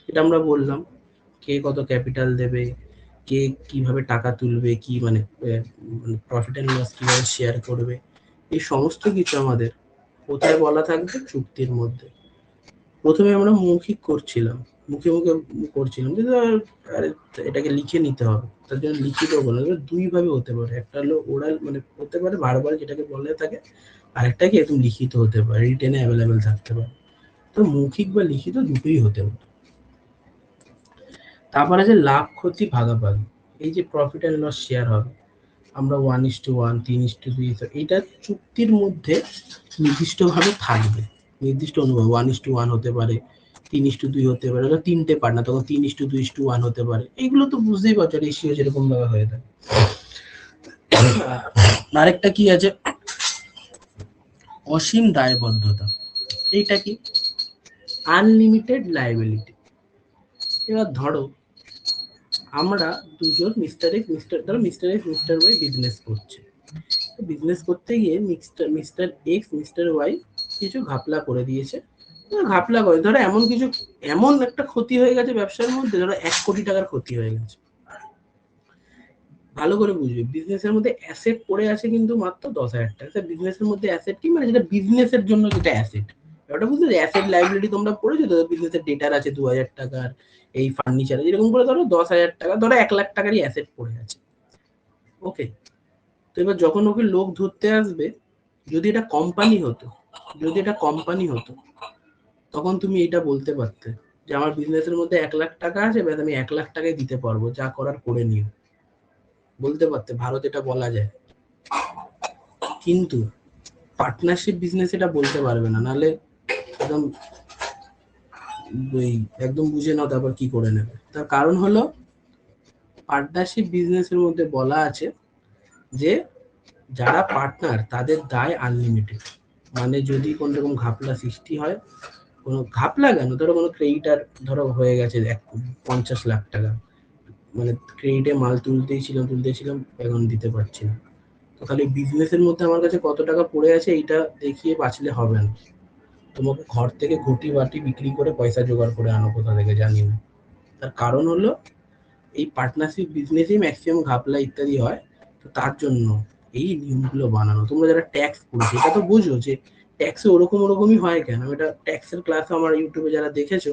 এটা আমরা বললাম কে কত ক্যাপিটাল দেবে, কে কিভাবে টাকা তুলবে, কি মানে প্রফিট এন্ড লস কিভাবে শেয়ার করবে, এই সমস্ত কিছু আমাদের কোথায় বলা থাকবে, চুক্তির মধ্যে। প্রথমে আমরা মৌখিক করছিলাম, মুখে মুখে করছিলাম, কিন্তু আরে এটাকে লিখে নিতে হবে, তার জন্য লিখিত বলা দুই ভাবে হতে পারে, একটা হলো ওরাল মানে হতে পারে বারবার যেটাকে বলে থাকে, আরেকটা কি একদম লিখিত হতে পারে, রিটেনে অ্যাভেলেবেল থাকতে পারে। তো মৌখিক বা লিখিত দুটোই হতে পারে। তারপর আছে লাভ ক্ষতি ভাগাভাগি, এই যে প্রফিট এন্ড লস শেয়ার হবে, আমরা 1:1, 3:2, এইটা চুক্তির মধ্যে নির্দিষ্টভাবে থাকবে, নির্দিষ্ট অনুভব 1:1 হতে পারে, 3:2 হতে পারে, তিনটে পার্টনার তখন 3:2:1 হতে পারে, এইগুলো তো বুঝতেই পারছো রেশিও যেরকম ভাবে হয়ে থাকে। আরেকটা কি আছে, অসীম দায়বদ্ধতা, এইটা কি আনলিমিটেড লায়াবিলিটি। এবার ধরো আমরা দুজন mister X mister Y business করছে, বিজনেস করতে গিয়ে মিস্টার এক্স মিস্টার ওয়াই কিছু ঘাপলা করে দিয়েছে, ঘাপলা করে ধরো এমন কিছু, এমন একটা ক্ষতি হয়ে গেছে ব্যবসার মধ্যে, ধরো 1 কোটি টাকার ক্ষতি হয়ে গেছে। ভালো করে বুঝবে, বিজনেসের মধ্যে অ্যাসেট পড়ে আছে কিন্তু মাত্র 10,000 টাকা। বিজনেসের মধ্যে অ্যাসেট কি, মানে যেটা বিজনেসের জন্য যেটা অ্যাসেট, ওটা বুঝতে অ্যাসেট লাইবিলিটি তোমরা পড়েছো তো, বিজনেসের ডেটার আছে 2,000 টাকার, এই ফার্নিচার এরকম করে ধরো 10,000 টাকা, ধরো 1 লাখ টাকারই অ্যাসেট পড়ে আছে। ওকে, তো এবার যখন ওকে লোক ধরতে আসবে, যদি এটা কোম্পানি হতো, তখন তুমি এটা বলতে পারতে যে আমার বিজনেসের মধ্যে 1 লাখ টাকা আছে, ব্যাস আমি 1 লাখ টাকায় দিতে পারবো, যা করার করে নিও, বলতে পারতে, ভারত এটা বলা যায়। কিন্তু পার্টনারশিপ বিজনেস এটা বলতে পারবে না, নাহলে একদম একদম বুঝে নাও তারপর কি করে নেবে। তার কারণ হলো পার্টনারশিপ বিজনেসের মধ্যে বলা আছে যে যারা পার্টনার তাদের দায় আনলিমিটেড, মানে যদি কোন রকম ঘাপলা সৃষ্টি হয়, কোনো ঘাপলা কেন, ধরো কোনো ক্রেডিটার ধরো হয়ে গেছে 50 লাখ টাকা, মানে ক্রেডিটে মাল তুলতেই ছিলাম এখন দিতে পারছি না, তো খালি বিজনেসের মধ্যে আমার কাছে কত টাকা পড়ে আছে এইটা দেখিয়ে বাঁচলে হবে না, তোমাকে ঘর থেকে ঘটি বাটি বিক্রি করে পয়সা জোগাড় করে আনো কোথা থেকে জানি না। তার কারণ হলো এই পার্টনারশিপ বিজনেসেই ম্যাক্সিমাম ঘাপলা ইত্যাদি হয়, তো তার জন্য এই নিয়মগুলো বানানো। তোমরা যারা ট্যাক্স পড়ছো এটা তো বুঝো যে ট্যাক্সে ওরকমই হয় কেন, এটা ট্যাক্সের ক্লাস আমার ইউটিউবে যারা দেখেছো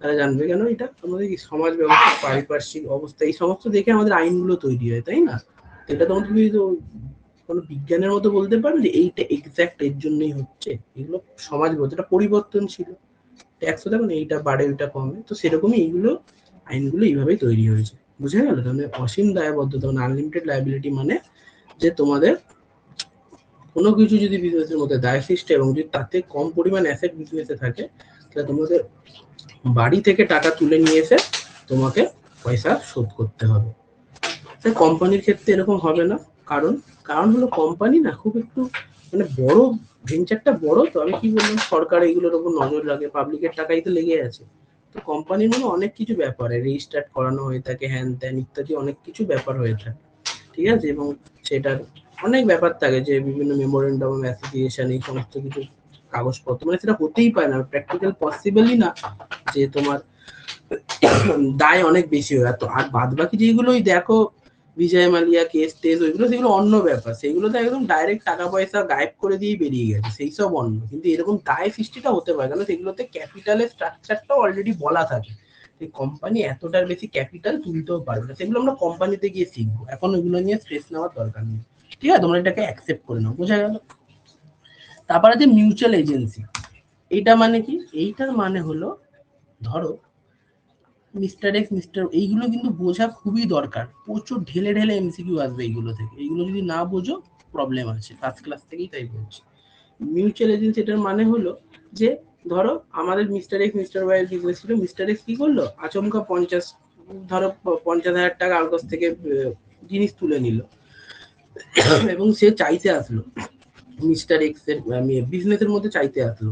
তারা জানবে কেন, এটা আমাদের সমাজ ব্যবস্থা, পারিপার্শ্বিক অবস্থা, এই সমস্ত দেখে আমাদের আইনগুলো তৈরি হয়, তাই না? এটা তোমার তুমি তো কোনো বিজ্ঞানের মতো বলতে পারো যে এইটা এক্সাক্ট এর জন্যই হচ্ছে, এগুলো সমাজ বলতে এটা পরিবর্তনশীল, ট্যাক্স দেখো না এইটা বাড়ে ওইটা কমে, তো সেরকমই এইগুলো আইনগুলো এইভাবেই তৈরি হয়েছে। বুঝে গেল? তাহলে অসীম দায়বদ্ধতা মানে আনলিমিটেড লায়াবিলিটি, মানে যে তোমাদের কোনো কিছু যদি বিজনেসের মধ্যে দায় সৃষ্টি এবং যদি তাতে কম পরিমাণ অ্যাসেট বিজনেসে থাকে, তাহলে তোমাদের বাড়ি থেকে টাকা তুলে নিয়ে এসে তোমাকে পয়সা শোধ করতে হবে। কোম্পানির ক্ষেত্রে এরকম হবে না, কারণ হলো কোম্পানি না খুব একটু মানে বড়, ভেঞ্চারটা বড়, তো আমি কি বললাম সরকার এগুলোর উপর নজর রাখে, পাবলিকের টাকাই তো লেগে আছে, তো কোম্পানির মধ্যে অনেক কিছু ব্যাপারে রেজিস্টার্ড করানো হয়ে থাকে, হ্যান ত্যান ইত্যাদি অনেক কিছু ব্যাপার হয়ে থাকে, ঠিক আছে, এবং সেটার অনেক ব্যাপার থাকে যে বিভিন্ন মেমোরেন্ডাম অ্যাসোসিয়েশন এই সমস্ত কিছু কাগজপত্র, মানে সেটা হতেই পারে না, প্র্যাকটিক্যাল পসিবলই না যে তোমার দায় অনেক বেশি হয়। তো আর বাদ বাকি যেগুলোই দেখো বিজয় মালিয়া কেস টেস ওইগুলো, সেগুলো অন্য ব্যাপার, সেগুলো তো একদম ডাইরেক্ট টাকা পয়সা গায়েব করে দিয়েই বেরিয়ে গেছে, সেই সব অন্য। কিন্তু এরকম দায় সৃষ্টিটা হতে পারে, কারণ সেগুলোতে ক্যাপিটালের স্ট্রাকচারটাও অলরেডি বলা থাকে, এই কোম্পানি এতটার বেশি ক্যাপিটাল তুলতেও পারবে না, সেগুলো আমরা কোম্পানিতে গিয়ে শিখবো, এখন ওইগুলো নিয়ে স্ট্রেস নেওয়ার দরকার নেই, ঠিক আছে, তোমরা এটাকে অ্যাকসেপ্ট করে নাও, বোঝা গেল? তারপর আছে মিউচুয়াল এজেন্সি, এইটা মানে কি, এইটার মানে হলো ধরো মিস্টার এক্স মিস্টার, এইগুলো কিন্তু বোঝা খুবই দরকার, প্রচুর ঢেলে ঢেলে এমসিকিউ আসবে এইগুলো থেকে, এইগুলো যদি না বোঝো প্রবলেম আছে, ফার্স্ট ক্লাস থেকেই তাই বলছি। মিউচুয়াল এজেন্সি এটার মানে হলো যে ধরো আমাদের মিস্টার এক্স মিস্টার ওয়াই এর বিজনেস ছিল, মিস্টার এক্স কি করলো, আচমকা 50 ধরো 50,000 টাকা আর কাছ থেকে জিনিস তুলে নিল, এবং সে চাইতে আসলো মিস্টার এক্স এর বিজনেসের মধ্যে চাইতে আসলো।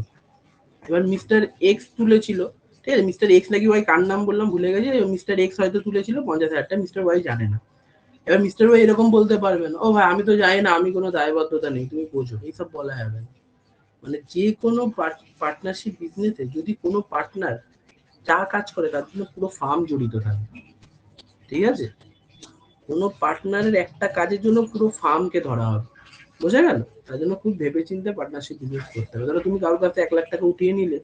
এবার মিস্টার এক্স তুলেছিল, ঠিক আছে, মিস্টার এক্স নাকি ওয়াই কার নাম বললাম ভুলে গেছি, মিস্টার এক্স হয়তো তুলেছিল 50,000 টাকা, মিস্টার ওয়াই জানে না। এবার মিস্টার ওয়াই এরকম বলতে পারবেন, ও ভাই আমি তো জানি না, আমি কোনো দায়বদ্ধতা নেই, তুমি বোঝো, এইসব বলা যাবে না। মানে যে কোনো পার্টনারশিপ বিজনেসে যদি কোনো পার্টনার যা কাজ করে তার জন্য পুরো ফার্ম জড়িত থাকে, ঠিক আছে, কোনো পার্টনারের একটা কাজের জন্য পুরো ফার্মকে ধরা হবে, বোঝা গেল? তার জন্য খুব ভেবে চিন্তে পার্টনারশিপ বিজনেস করতে হবে। ধরো তুমি কারোর কাছে 1 লাখ টাকা উঠিয়ে নিলে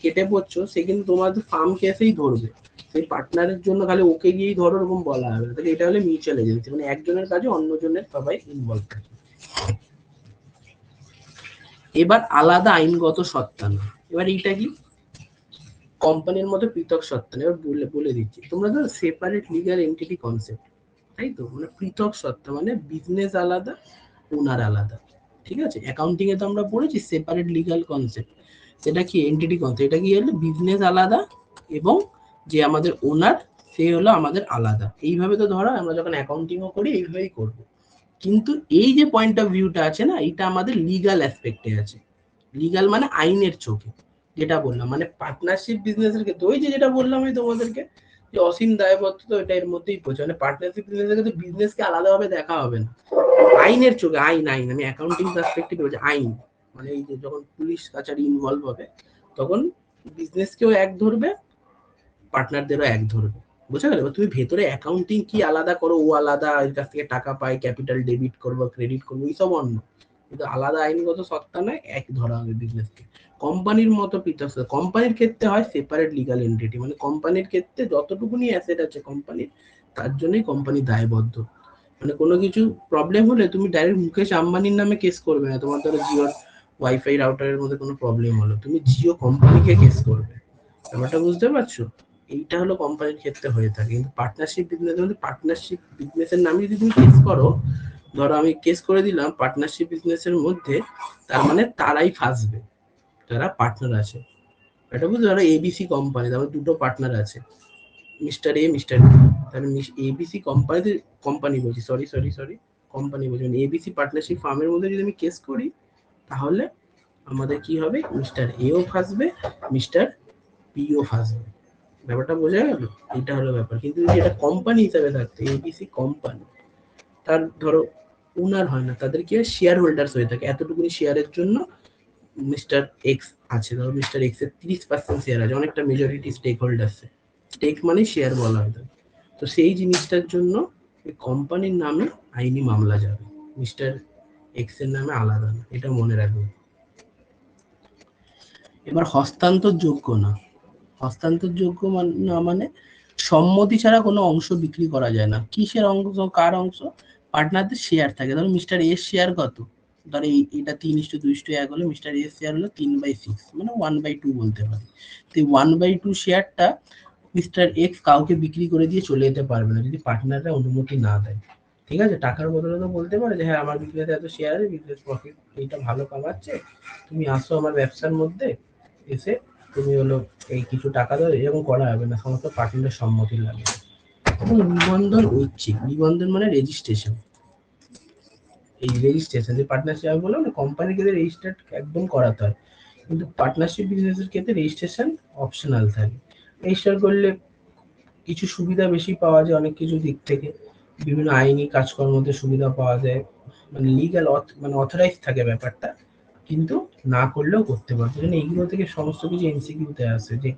কেটে পড়ছো, সে কিন্তু তোমার ফার্মকে এসেই ধরবে, সেই পার্টনারের জন্য খালি ওকে গিয়েই ধরো এরকম বলা হবে। তাহলে এটা হলে মিউচুয়াল এজেন্সি, মানে একজনের কাজে অন্যজনের সবাই ইনভলভ থাকে। এবার আলাদা আইনগত সত্তা না, এবার এইটা কি কোম্পানির মতো পৃথক সত্তা না। এবার বলে দিচ্ছি, তোমরা ধরো সেপারেট লিগাল এন্টিটি কনসেপ্ট, তাই তো, মানে পৃথক সত্তা, মানে বিজনেস আলাদা, ওনার আলাদা, ঠিক আছে। অ্যাকাউন্টিং এ তো আমরা পড়েছি সেপারেট লিগাল কনসেপ্ট, সেটা কি এন্টিটি কনসেপ্ট, এটা কি হলো বিজনেস আলাদা এবং যে আমাদের ওনার সে হলো আমাদের আলাদা। এইভাবে তো ধরো আমরা যখন অ্যাকাউন্টিংও করি এইভাবেই করব, কিন্তু এই যে পয়েন্ট অফ ভিউটা আছে না, এটা আমাদের লিগাল অ্যাসপেক্টে আছে। লিগাল মানে আইনের চোখে, যেটা বললাম, মানে পার্টনারশিপ বিজনেসের ক্ষেত্রে ওই যে যেটা বললাম আমি তোমাদেরকে, যে অসীম দায়বদ্ধতা এটা এর মধ্যেই পড়ছে। মানে পার্টনারশিপ বিজনেসের ক্ষেত্রে বিজনেসকে আলাদাভাবে দেখা হবে না, আইনের চোখে, আইন আমি অ্যাকাউন্টিং পার্সপেক্টিভে বলছি, আইন মানে এই যে যখন পুলিশ কাছারি ইনভলভ হবে তখন বিজনেসকেও এক ধরবে, পার্টনারদেরও এক ধরবে, বুঝা গেল? তুমি ভেতরে অ্যাকাউন্টিং কি আলাদা করো, ও আলাদা এর কাছ থেকে টাকা পাই, ক্যাপিটাল ডেবিট করবো ক্রেডিট করবো, এইসব অন্য, কিন্তু আলাদা আইনগত সত্তা নয়, এক ধরা হবে বিজনেসকে। কোম্পানির মতো পৃথক, কোম্পানির ক্ষেত্রে হয় সেপারেট লিগাল এন্টিটি, মানে কোম্পানির ক্ষেত্রে যতটুকুনি অ্যাসেট আছে কোম্পানির, তার জন্যই কোম্পানি দায়বদ্ধ। মানে কোনো কিছু প্রবলেম হলে তুমি ডাইরেক্ট মুকেশ আম্বানির নামে কেস করবে না। তোমার ধরো জিওর ওয়াইফাই রাউটারের মধ্যে কোনো প্রবলেম হলো, তুমি জিও কোম্পানিকে কেস করবে, ব্যাপারটা বুঝতে পারছো? এইটা হলো কোম্পানির ক্ষেত্রে হয়ে থাকে। কিন্তু পার্টনারশিপ বিজনেসের মধ্যে পার্টনারশিপ বিজনেসের নামে যদি তুমি কেস করো, ধরো আমি কেস করে দিলাম পার্টনারশিপ বিজনেসের মধ্যে, তার মানে তারাই ফাঁসবে যারা পার্টনার আছে। এটা বুঝতে ধরো এবিসি কোম্পানি, তারপরে দুটো পার্টনার আছে, মিস্টার এ মিস্টার বি, তাহলে এবিসি কোম্পানিতে, কোম্পানি বলছি, সরি কোম্পানি বলছি, মানে এবিসি পার্টনারশিপ ফার্মের মধ্যে যদি আমি কেস করি, তাহলে আমাদের কি হবে, মিস্টার এও ফাঁসবে, মিস্টার বিও ফাঁসবে, ব্যাপারটা বোঝা গেল? এটা হলো ব্যাপার। কিন্তু যদি এটা কোম্পানি হিসাবে থাকতো, এবিসি কোম্পানি, তার ধরো ওনার হয় না, তাদের কি হয়, শেয়ার হোল্ডার্স হয়ে থাকে, এতটুকুনি শেয়ারের জন্য মিস্টার এক্স আছে, ধরো মিস্টার এক্স এর 30% শেয়ার আছে, অনেকটা মেজরিটি স্টেক হোল্ডার্স, স্টেক মানে শেয়ার বলা হয়। তো সেই জিনিসটার জন্য কোম্পানির নামে আইনি মামলা যাবে, মিস্টার এক্স এর নামে আলাদা না, এটা মনে রাখবে। এবার হস্তান্তর যোগ্য না, হস্তান্তর যোগ্য না মানে সম্মতি ছাড়া কোনো অংশ বিক্রি করা যায় না। কিসের অংশ, কার অংশ? পার্টনারদের শেয়ার থাকে। ধরো মিস্টার এর শেয়ার কত, ধরো এটা 3:2:1 হলে মিস্টার এর শেয়ার হলো 3/6, মানে 1/2 বলতে পারি। তো 1/2 শেয়ারটা মিস্টার এক্স কাউকে বিক্রি করে দিয়ে চলে যেতে পারবে না যদি পার্টনাররা অনুমতি না দেয়, ঠিক আছে। টাকার বদলে তো বলতে পারে যে হ্যাঁ আমার বিজনেসে এত শেয়ার আছে, বিজনেস প্রফিট এইটা ভালো কামাচ্ছে, তুমি আসো আমার ব্যবসার মধ্যে, এসে তুমি হলো এই কিছু টাকা দাও, এরকম করা হবে না, সমস্ত পার্টনারের সম্মতি লাগবে। এবং নিবন্ধন ঐচ্ছিক, নিবন্ধন মানে রেজিস্ট্রেশন, এই রেজিস্ট্রেশন যে পার্টনারশিপ আমি বললাম না, কোম্পানিকে রেজিস্টার্ড একদম করাতে হয়, কিন্তু পার্টনারশিপ বিজনেসের ক্ষেত্রে রেজিস্ট্রেশন অপশনাল থাকে। রেজিস্টার করলে কিছু সুবিধা বেশি পাওয়া যায়, অনেক কিছু দিক থেকে বিভিন্ন আইনি কাজকর্মতে সুবিধা পাওয়া যায়, মানে লিগ্যাল মানে অথরাইজ থাকে ব্যাপারটা, কিন্তু না করলেও করতে পারবে। জন্য এইগুলো থেকে সমস্ত কিছু এমসিকিউতে আসে যে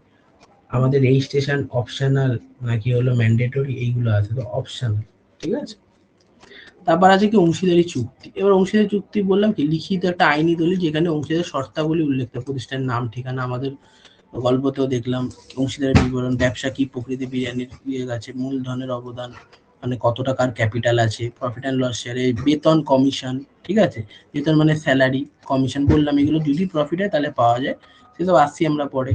আমাদের রেজিস্ট্রেশন অপশনাল নাকি হলো ম্যান্ডেটরি, এইগুলো আছে, তো অপশনাল, ঠিক আছে। তারপর আছে কি অংশীদারি চুক্তি। এবার অংশীদারি চুক্তি বললাম কি, লিখিত একটা আইনি দলিল যেখানে অংশীদার শর্তাবলী উল্লেখ থাকে, প্রতিষ্ঠানের নাম ঠিকানা, আমাদের গল্পতেও দেখলাম অংশীদারের বিবরণ, ব্যবসা কি প্রকৃতি, বিরিয়ানির ইয়ে আছে, মূলধনের অবদান মানে কত টাকার ক্যাপিটাল আছে, প্রফিট অ্যান্ড লস শেয়ারে, বেতন কমিশন, ঠিক আছে, বেতন মানে স্যালারি, কমিশন বললাম, এগুলো যদি প্রফিট হয় তাহলে পাওয়া যায়, সেসব আসছি আমরা পরে।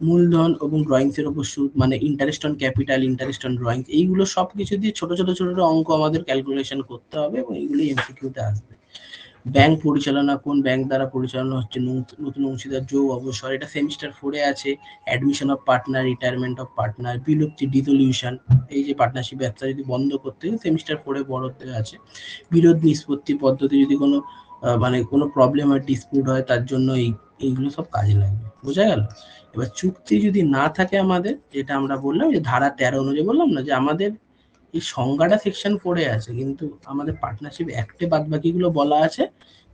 মূলধন এবং ড্রয়িংস এর উপর সুদ, মানে interest on capital, interest on drawings, এইগুলো সব কিছু দিয়ে ছোট ছোট অঙ্ক আমাদের ক্যালকুলেশন করতে হবে এবং এইগুলো এমসিকিউতে আসবে। ব্যাংক পরিচালনা, কোন ব্যাংক দ্বারা পরিচালনা হচ্ছে, নতুন অংশীদার যোগ অবসর, এটা সেমিস্টার 4-এ আছে। Admission of partner, retirement of partner, বিলুপ্তি ডিসলিউশন, এই যে পার্টনারশিপ ব্যবসা যদি বন্ধ করতে হয় সেমিস্টার 4-এ বড়তে আছে। বিরোধ নিষ্পত্তি পদ্ধতি, যদি কোনো মানে কোনো প্রবলেম হয়, ডিসপিউট হয়, তার জন্য এইগুলো সব কাজে লাগবে। বোঝা গেল? এবার চুক্তি যদি না থাকে আমাদের, যেটা আমরা বললাম যে ধারা 13 অনুযায়ী বললাম না, যে আমাদের এই সংজ্ঞাটা সেকশন 4-এ আছে, কিন্তু আমাদের পার্টনারশিপ অ্যাক্টে বাদ বাকিগুলো বলা আছে,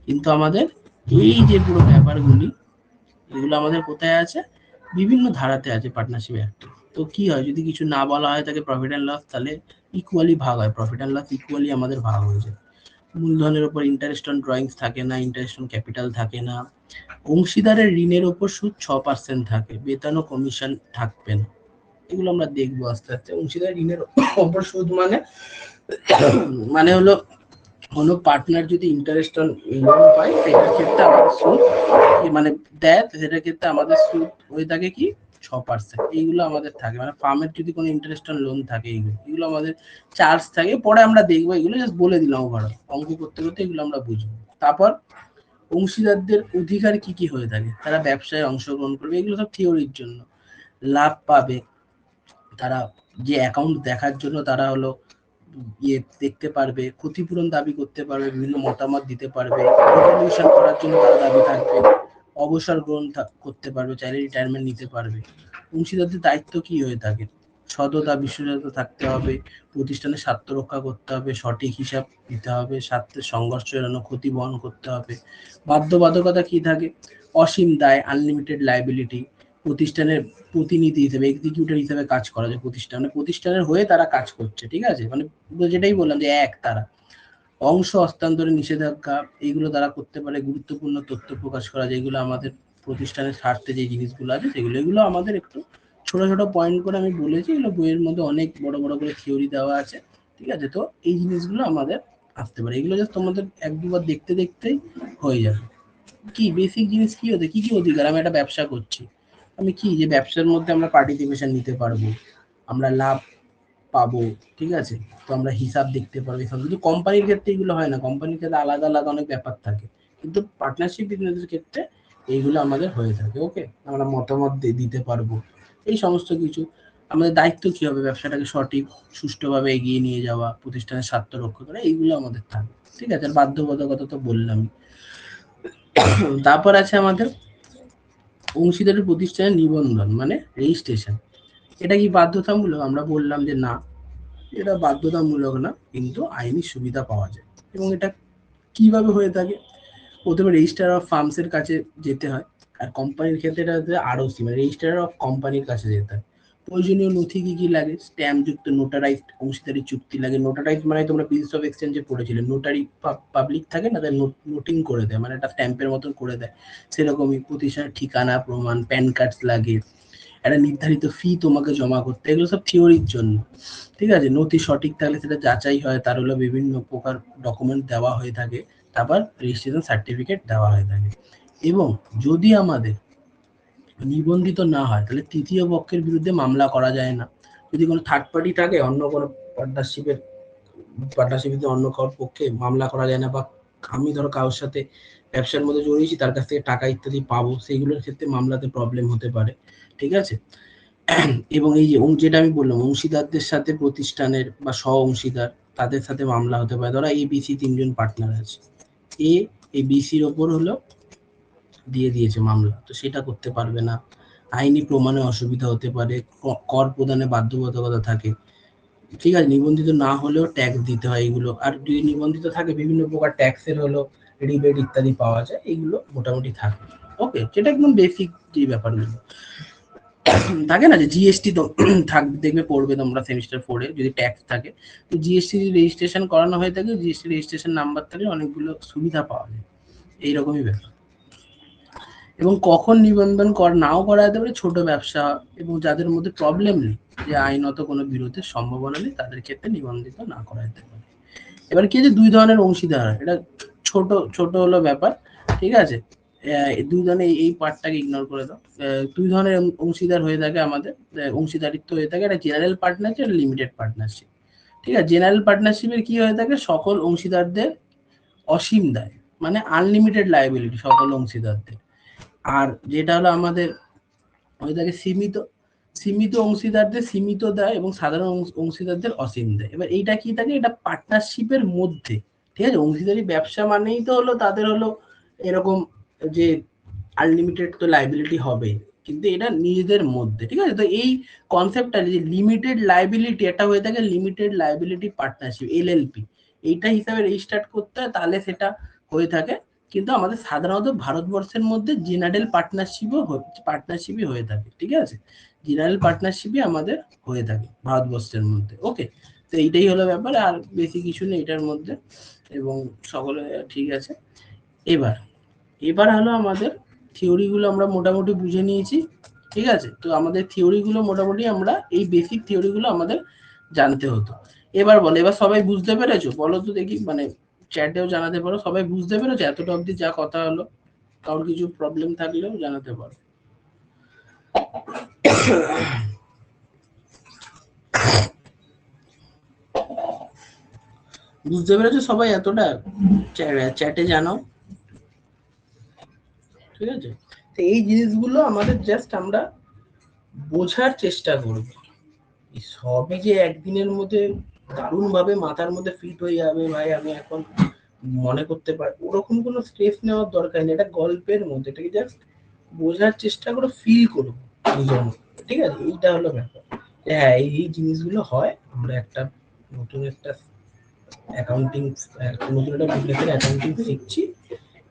কিন্তু আমাদের এই যে পুরো ব্যাপারগুলি, এগুলো আমাদের কোথায় আছে? বিভিন্ন ধারাতে আছে পার্টনারশিপ অ্যাক্টে। তো কি হয়, যদি কিছু না বলা হয় তাকে প্রফিট অ্যান্ড লস, তাহলে ইকুয়ালি ভাগ হয়, প্রফিট অ্যান্ড লস ইকুয়ালি আমাদের ভাগ হয়ে যায়। মূলধনের উপর ইন্টারেস্ট অন ড্রয়িংস থাকে না, ইন্টারেস্ট অন ক্যাপিটাল থাকে না। অংশীদারের ঋণের উপর সুদ 6% থাকে, বেতন ও কমিশন থাকবে না। এগুলো আমরা দেখবো আস্তে আস্তে। অংশীদার ঋণের উপর সুদ মানে হলো কোনো পার্টনার যদি ইন্টারেস্ট অন লোন পায়, সেটার ক্ষেত্রে আমাদের সুদ মানে দেয়, সেটার ক্ষেত্রে আমাদের সুদ হয়ে থাকে কি 6%। এইগুলো আমাদের থাকে, মানে ফার্মের যদি কোনো ইন্টারেস্ট অন লোন থাকে, এগুলো আমাদের চার্জ থাকে। পরে আমরা দেখবো, এগুলো জাস্ট বলে দিলাম ওভারঅল, অঙ্ক করতে করতে এগুলো আমরা বুঝবো। তারপর অংশীদারদের অধিকার কি কি হয়ে থাকে, তারা ব্যবসায় অংশগ্রহণ করবে, এগুলো সব থিওরির জন্য। লাভ পাবে, তারা যে অ্যাকাউন্ট দেখার জন্য তারা হলো ইয়ে দেখতে পারবে, ক্ষতিপূরণ দাবি করতে পারবে, বিভিন্ন মতামত দিতে পারবে, রেজলিউশন করার জন্য তারা দাবি থাকবে, অবসর গ্রহণ করতে পারবে, চাইলে রিটায়ারমেন্ট নিতে পারবে। অংশীদারদের দায়িত্ব কি হয়ে থাকে? সততা, বিশ্বস্ততা থাকতে হবে, প্রতিষ্ঠানের স্বার্থ রক্ষা করতে হবে, সঠিক হিসাব দিতে হবে, স্বার্থের সংঘর্ষ এড়ানো, ক্ষতি বহন করতে হবে। বাধ্যবাধকতা কি থাকে? অসীম দায়, আনলিমিটেড লাইবিলিটি, প্রতিষ্ঠানের প্রতিনিধি হিসেবে, এক্সিকিউটিভ হিসেবে কাজ করা যায়, প্রতিষ্ঠানের হয়ে তারা কাজ করছে, ঠিক আছে, মানে যেটাই বললাম যে তারা অংশ হস্তান্তরের নিষেধাজ্ঞা, এইগুলো তারা করতে পারে। গুরুত্বপূর্ণ তথ্য প্রকাশ করা, যেগুলো আমাদের প্রতিষ্ঠানের স্বার্থে যে জিনিসগুলো আছে সেগুলো, এগুলো আমাদের একটু ছোট ছোট পয়েন্ট করে আমি বলেছি, এগুলো বইয়ের মধ্যে অনেক বড় বড় করে থিওরি দেওয়া আছে, ঠিক আছে। তো এই জিনিসগুলো আমাদের আসতে পারে, এগুলো জাস্ট তোমাদের এক দুবার দেখতে দেখতেই হয়ে যাবে। কি বেসিক জিনিস কি হতে, কি কি অধিকার? আমি একটা ব্যবসা করছি, আমি কি যে ব্যবসার মধ্যে আমরা পার্টিসিপেশন নিতে পারবো, আমরা লাভ পাবো, ঠিক আছে, তো আমরা হিসাব দেখতে পারবো। কিন্তু কোম্পানির ক্ষেত্রে এগুলো হয় না, কোম্পানির ক্ষেত্রে আলাদা আলাদা অনেক ব্যাপার থাকে, কিন্তু পার্টনারশিপ বিজনেসের ক্ষেত্রে এইগুলো আমাদের হয়ে থাকে। ওকে, আমরা মতামত দিতে পারবো, এই সমস্ত কিছু। আমাদের দায়িত্ব কি হবে? ব্যবসাটাকে সঠিক সুষ্ঠুভাবে এগিয়ে নিয়ে যাওয়া, প্রতিষ্ঠানের স্বার্থ রক্ষা করা, এইগুলো আমাদের থাকে, ঠিক আছে। আর বাধ্যবাধকতা তো বললামই। তারপর আছে আমাদের অংশীদারি প্রতিষ্ঠানের নিবন্ধন, মানে রেজিস্ট্রেশন। এটা কি বাধ্যতামূলক? আমরা বললাম যে না, এটা বাধ্যতামূলক না, কিন্তু আইনি সুবিধা পাওয়া যায়। এবং এটা কিভাবে হয়ে থাকে? প্রথমে রেজিস্ট্রার অফ ফার্মসের কাছে যেতে হয়, আর কোম্পানির ক্ষেত্রে এটা হচ্ছে আরওসি, মানে রেজিস্ট্রার অফ কোম্পানির কাছে যেতে হয়। প্রয়োজনীয় নথি কি কি লাগে? স্ট্যাম্প যুক্ত নোটারাইজড অংশীদারি চুক্তি লাগে। নোটারাইজ মানে তোমরা বিজনেস অফ এক্সচেঞ্জে পড়েছিলে, নোটারি পাবলিক থাকে না, তাই নোটিং করে দেয়, মানে একটা স্ট্যাম্পের মতন করে দেয়। সেরকমই প্রতিষ্ঠানের ঠিকানা প্রমাণ, প্যান কার্ড লাগে, একটা নির্ধারিত ফি তোমাকে জমা করতে, এগুলো সব থিওরির জন্য, ঠিক আছে। নথি সঠিক থাকলে সেটা যাচাই হয়, তার হলো বিভিন্ন প্রকার ডকুমেন্ট দেওয়া হয়ে থাকে, তারপর রেজিস্ট্রেশন সার্টিফিকেট দেওয়া হয়ে থাকে। এবং যদি আমাদের নিবন্ধিত না হয়, তাহলে তৃতীয় পক্ষের বিরুদ্ধে মামলা করা যায় না। যদি কোনো থার্ড পার্টি থাকে, অন্য কোনো পার্টনারশিপে অন্য কারোর পক্ষে মামলা করা যায় না, বা আমি ধরো কারোর সাথে ব্যবসার মধ্যে জড়িয়েছি, তার কাছ থেকে টাকা ইত্যাদি পাবো, সেইগুলোর ক্ষেত্রে মামলাতে প্রবলেম হতে পারে, ঠিক আছে। এবং এই যে যেটা আমি বললাম, অংশীদারদের সাথে প্রতিষ্ঠানের বা সহ অংশীদার, তাদের সাথে মামলা হতে পারে। ধরো এ বিসি তিনজন পার্টনার আছে, এই বিসির ওপর হলো দিয়ে দিয়েছে মামলা, তো সেটা করতে পারবে না। আইনি প্রমাণে অসুবিধা হতে পারে, কর প্রদানে বাধ্যবাধকতা থাকে, ঠিক আছে। নিবন্ধিত না হলেও ট্যাক্স দিতে হয় এগুলো। আর যদি নিবন্ধিত থাকে, বিভিন্ন প্রকার ট্যাক্সের হলো রিবেট ইত্যাদি পাওয়া যায়, এগুলো মোটামুটি থাকে। ওকে, যেটা একদম বেসিক যে ব্যাপারগুলো থাকে না, যে জিএসটি তো থাকবে, দেখবে পড়বে তোমরা সেমিস্টার 4-এ, যদি ট্যাক্স থাকে, তো জিএসটি রেজিস্ট্রেশন করানো হয়ে থাকে, জিএসটি রেজিস্ট্রেশন নাম্বার থাকলে অনেকগুলো সুবিধা পাওয়া যায়, এইরকমই ব্যাপার। এবং কখন নিবন্ধন নাও করা যেতে পারে? ছোট ব্যবসা এবং যাদের মধ্যে প্রবলেম নেই, যে আইনত কোনো বিরোধের সম্ভাবনা নেই, তাদের ক্ষেত্রে নিবন্ধিত না করা যেতে পারে। এবার কি যে দুই ধরনের অংশীদার, এটা ছোট ছোট হলো ব্যাপার, ঠিক আছে। দুই ধরনের, এই পার্টটাকে ইগনোর করে দাও। দুই ধরনের অংশীদার হয়ে থাকে আমাদের, অংশীদারিত্ব হয়ে থাকে, একটা জেনারেল পার্টনারশিপ, একটা লিমিটেড পার্টনারশিপ, ঠিক আছে। জেনারেল পার্টনারশিপের কি হয়ে থাকে? সকল অংশীদারদের অসীম দায়, মানে আনলিমিটেড লায়াবিলিটি সকল অংশীদারদের। আর যেটা হলো আমাদের হয়ে থাকে সীমিত, সীমিত অংশীদারদের সীমিত দেয় এবং সাধারণ অংশীদারদের অসীম দেয়। এবার এইটা কি থাকে, এটা পার্টনারশিপের মধ্যে, ঠিক আছে। অংশীদারি ব্যবসা মানেই তো হলো তাদের হলো এরকম যে আনলিমিটেড তো লাইবিলিটি হবে, কিন্তু এটা নিজেদের মধ্যে, ঠিক আছে। তো এই কনসেপ্টটা যে লিমিটেড লাইবিলিটি, এটা হয়ে থাকে লিমিটেড লাইবিলিটি পার্টনারশিপ, এলএলপি, এইটা হিসাবে রেজিস্টার্ড করতে হয়, তাহলে সেটা হয়ে থাকে। কিন্তু আমাদের সাধারণত ভারতবর্ষের মধ্যে জেনারেল পার্টনারশিপই হয়ে থাকে, ঠিক আছে। জেনারেল পার্টনারশিপই আমাদের হয়ে থাকে ভারতবর্ষের মধ্যে। ওকে, তো এইটাই হলো ব্যাপার, আর বেশি কিছু নেই এটার মধ্যে, এবং সকলে ঠিক আছে। এবার এবার হলো আমাদের থিওরিগুলো আমরা মোটামুটি বুঝে নিয়েছি, ঠিক আছে। তো আমাদের থিওরিগুলো মোটামুটি আমরা এই বেসিক থিওরিগুলো আমাদের জানতে হতো। এবার বলো, এবার সবাই বুঝতে পেরেছো? বলো তো দেখি, মানে চ্যাটেও জানাতে পারো, সবাই বুঝতে পেরেছো এতটা অবধি যা কথা হলো? কারোর কিছু প্রবলেম থাকলেও জানাতে পারো। বুঝতে পেরেছো সবাই এতটা? চ্যাটে জানাও, ঠিক আছে। তো এই জিনিসগুলো আমাদের জাস্ট আমরা বোঝার চেষ্টা করব। সবই যে একদিনের মধ্যে দারুণ ভাবে মাথার মধ্যে ফিট হয়ে যাবে, ভাই আমি এখন মনে করতে পারি, ওরকম কোনো স্ট্রেস নেওয়ার দরকার নেই। এটা গল্পের মধ্যে, এটাকে জাস্ট বোঝার চেষ্টা করো, ফিল করো নিজের মধ্যে, ঠিক আছে। এইটা হলো ব্যাপার। হ্যাঁ, এই জিনিসগুলো হয়। আমরা একটা নতুন একটা অ্যাকাউন্টিং, নতুন একটা বিজনেসের অ্যাকাউন্টিং শিখছি,